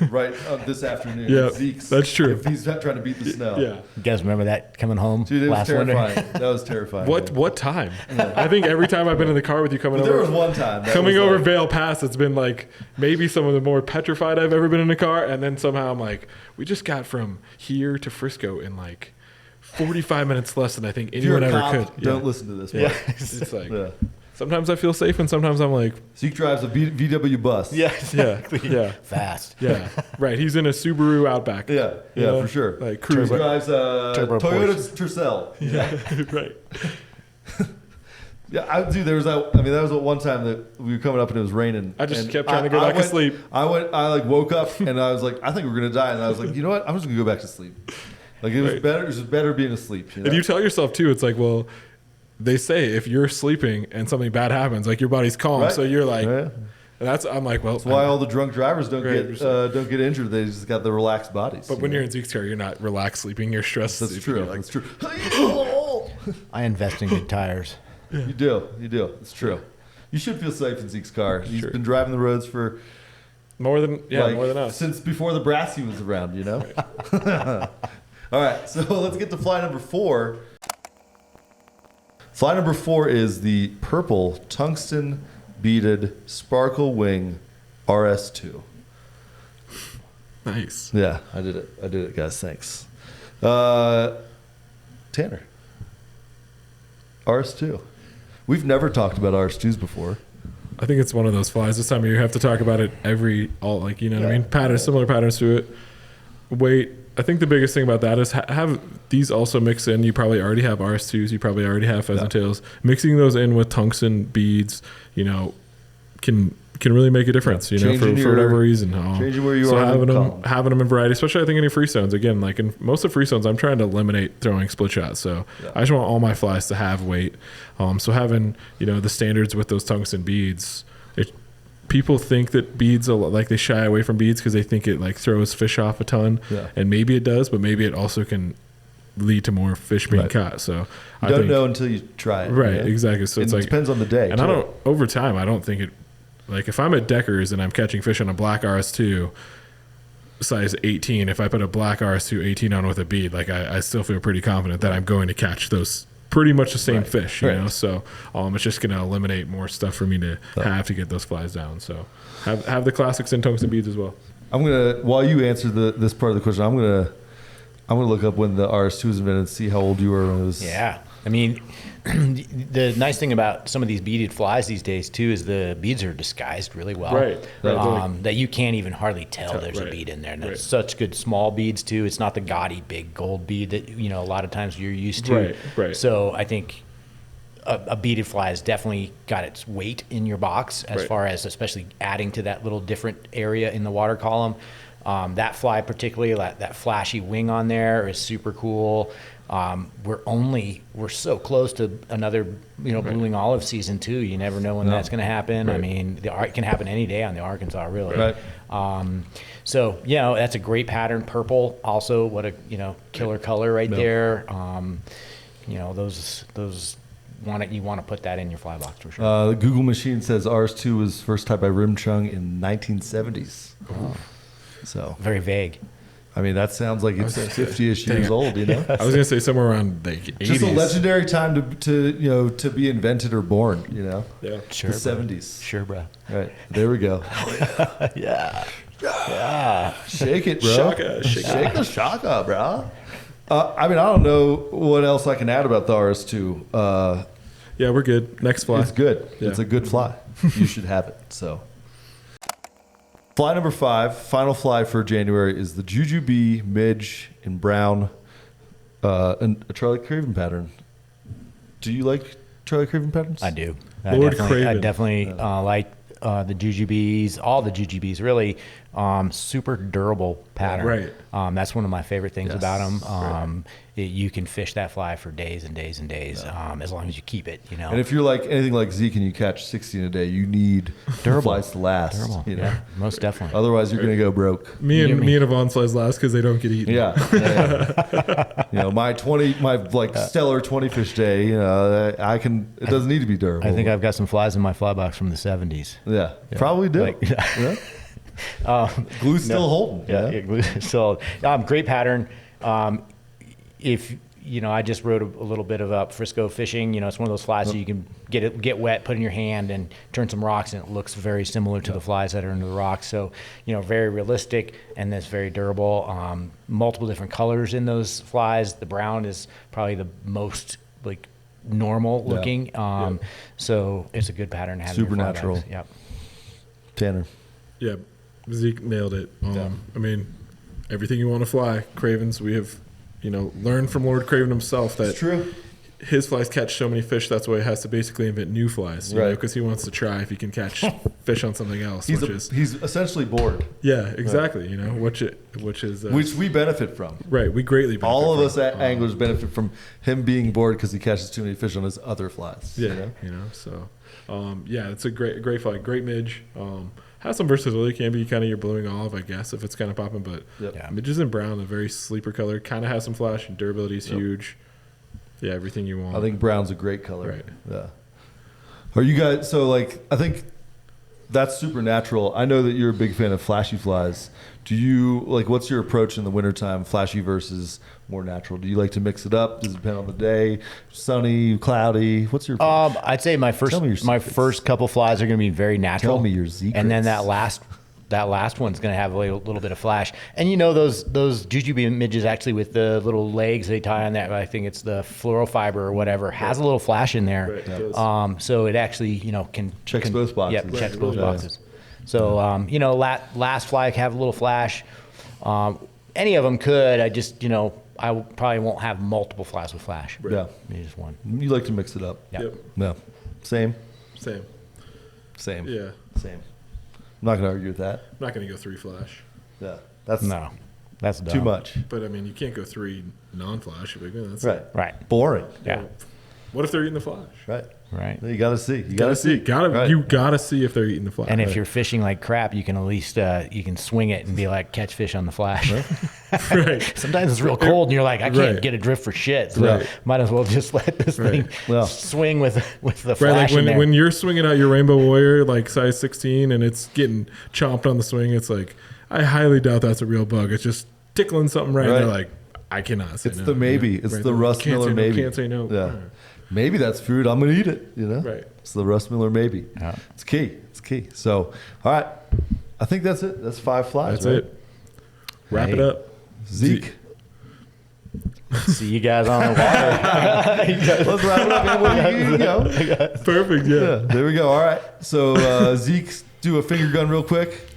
right this afternoon. Yeah, Zeke's, that's true. If he's not trying to beat the snow. Yeah. You guys remember that coming home Dude, it was last winter? terrifying. That was terrifying. What time? I think every time I've been in the car with you coming But there over, was one time. that coming was over like- Vale Pass, it's been like maybe some of the more petrified I've ever been in a car. And then somehow I'm like, we just got from here to Frisco in like 45 minutes less than I think If you're anyone a ever cop, could. don't listen to this. Yeah. part. It's like, Yeah. sometimes I feel safe and sometimes I'm like, Zeke drives a VW bus. Yeah, yeah, exactly. yeah, Fast. yeah. Right. He's in a Subaru Outback. Yeah, You yeah, know? for sure. Like He cruising. drives a Turbo Toyota Porsche. Tercel. Yeah, right. Yeah, dude, there was that. I mean, that was the one time that we were coming up and it was raining. I just and kept trying to go back to went- sleep. I like woke up and I was like, I think we're gonna die, and I was like, you know what? I'm just gonna go back to sleep. Like it was Right. better. It was better being asleep. You know? And you tell yourself too, it's like, well, they say if you're sleeping and something bad happens, like your body's calm, Right. so you're like, Yeah. and that's I'm like, well, That's why all the drunk drivers don't Right. don't get injured. They just got the relaxed bodies. But when you're in Zeke's car, you're not relaxed sleeping, you're stressed. that's sleeping. true. You're like, That's true. I invest in good tires. You do. It's true. You should feel safe in Zeke's car. He's Sure. been driving the roads for more than more than us. since before the BRASSIE was around. You know. All right, so let's get to fly number 4. Fly number 4 is the purple tungsten beaded sparkle wing RS2. Nice. Yeah, I did it, guys. Thanks. Tanner. RS2. We've never talked about RS2s before. I think it's one of those flies. This time of year, you have to talk about it what I mean? Patterns, similar patterns to it. Weight. I think the biggest thing about that is have these also mix in. You probably already have RS2s. You probably already have pheasant tails. Mixing those in with tungsten beads, can really make a difference. For whatever reason. Changing where you so are. having them in variety, especially I think any free stones. Again, like in most of free stones, I'm trying to eliminate throwing split shots. So I just want all my flies to have weight. So having the standards with those tungsten beads. People think that beads like they shy away from beads because they think it like throws fish off a ton, and maybe it does, but maybe it also can lead to more fish being caught. So You don't know until you try it. Right, you know? exactly. So And it's it like depends on the day. And too. over time, I don't think it. Like if I'm at Deckers and I'm catching fish on a black RS2 size 18, if I put a black RS2 18 on with a bead, like I still feel pretty confident that I'm going to catch those pretty much the same fish, you know. So it's just going to eliminate more stuff for me to have to get those flies down. So have the classics and tungsten beads as well. I'm gonna while you answer this part of the question, I'm gonna look up when the RS2 was invented and see how old you were when it was. Yeah. I mean, the nice thing about some of these beaded flies these days too is the beads are disguised really well. Right. That you can't even hardly tell there's a bead in there. And it's such good small beads too. It's not the gaudy big gold bead that a lot of times you're used to. Right. So I think a beaded fly has definitely got its weight in your box as far as especially adding to that little different area in the water column. That fly particularly, that flashy wing on there is super cool. We're so close to another blue wing olive season too. You never know when that's going to happen. I mean, it can happen any day on the Arkansas, really. Right. So that's a great pattern. Purple also, what a killer color right there. Those you want to put that in your fly box for sure. The Google machine says RS2 was first tied by Rim Chung in 1970s. So very vague. I mean, that sounds like it's 50-ish years old. I was going to say somewhere around like 80s. Just a legendary time to be invented or born. Yeah, sure. The 70s. Sure, bro. All right, there we go. Yeah. Shake it, bro. Shaka, Shake the shaka, bro. I mean, I don't know what else I can add about the RS2. Yeah, we're good. Next fly. It's good. Yeah. It's a good fly. You should have it. So, fly number 5, final fly for January is the JUJUBEE midge in brown, and a Charlie Craven pattern. Do you like Charlie Craven patterns? I do. Lord Craven. I definitely like the JUJUBEEs, all the JUJUBEEs, really. Super durable pattern. Right. That's one of my favorite things about them. you can fish that fly for days and days and days, as long as you keep it, you know. And if you're like anything like Zeke and you catch 16 a day, you need flies to last. Durable. You know? Yeah, most definitely. Otherwise, you're going to go broke. Me and Yvonne flies last because they don't get eaten. Yeah. You know, my like stellar 20 fish day, you know, it doesn't need to be durable. I think I've got some flies in my fly box from the 70s. Yeah. Probably do. Like, yeah. Glue's still holding. Yeah, glue's still. Great pattern. If you know, I just wrote a little bit about Frisco fishing. You know, it's one of those flies that you can get wet, put in your hand, and turn some rocks, and it looks very similar to the flies that are into the rocks. So, you know, very realistic, and that's very durable. Multiple different colors in those flies. The brown is probably the most like normal looking. So it's a good pattern to have. Super in your fly natural. bags. Yep. Tanner. Yeah, Zeke nailed it. I mean, everything you want to fly, Cravens. We have, you know, learned from Lord Craven himself that True. his flies catch so many fish. That's why he has to basically invent new flies, Right? Because he wants to try if he can catch fish on something else. He's Which essentially bored, yeah, exactly. You know, which is which we benefit from. right. We greatly benefit All of from. us anglers benefit from him being bored because he catches too many fish on his other flies. Yeah, you know. So, yeah, it's a great fly, great midge. Has some versatility. Can be kind of your blowing olive, I guess, if it's kind of popping. But midges in brown, a very sleeper color, kind of has some flash, and durability is huge. Yeah, everything you want. I think brown's a great color. Right. Yeah. Are you guys, so like, I think that's super natural. I know that you're a big fan of flashy flies. Do you, like, what's your approach in the wintertime, flashy versus more natural? Do you like to mix it up? Does it depend on the day? Sunny, cloudy? What's your approach? I'd say my first couple flies are going to be very natural. Tell me your secrets. And then that last one's going to have a little bit of flash. And you know those JUJUBEE midges actually with the little legs they tie on that, I think it's the fluorofiber or whatever, has a little flash in there. Right, so it actually, you know, checks both boxes. Yep, checks both boxes. So, you know, last fly have a little flash. Any of them could. I just, you know, I probably won't have multiple flies with flash. Right. Yeah. Maybe just one. You like to mix it up. Yep. Yeah. Same. Same. Yeah. Same. I'm not going to argue with that. I'm not going to go 3 flash. Yeah. That's dumb. Too much. But I mean, you can't go 3 non-flash. That's Right. Boring. Yeah. What if they're eating the flash? Right. You got to see. You gotta see. You gotta see if they're eating the flash. And if you're fishing like crap, you can at least you can swing it and be like, catch fish on the flash. Right. Sometimes it's real cold and you're like, I can't get a drift for shit. So might as well just let this thing swing with the flash. Like when you're swinging out your Rainbow Warrior like size 16 and it's getting chomped on the swing, it's like, I highly doubt that's a real bug. It's just tickling something right. And they're like, I cannot say it's no. the maybe. It's the Russ Miller maybe. Can't say no. Yeah. Maybe that's food. I'm going to eat it, you know? Right. It's the Russ Miller maybe. Yeah. It's key. So, all right. I think that's it. That's 5 flies, That's right? it. Wrap it up. Zeke. See you guys on the water. Let's wrap it up. Man. What do you go? Perfect, yeah. There we go. All right. So, Zeke, do a finger gun real quick.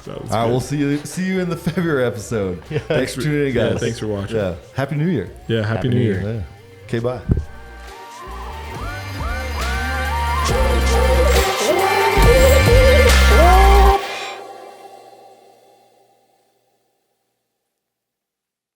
All right, we'll see you in the February episode. Thanks for tuning in, guys. Yeah, thanks for watching. Yeah. Happy New Year. Yeah, Happy New Year. Yeah. Okay, bye.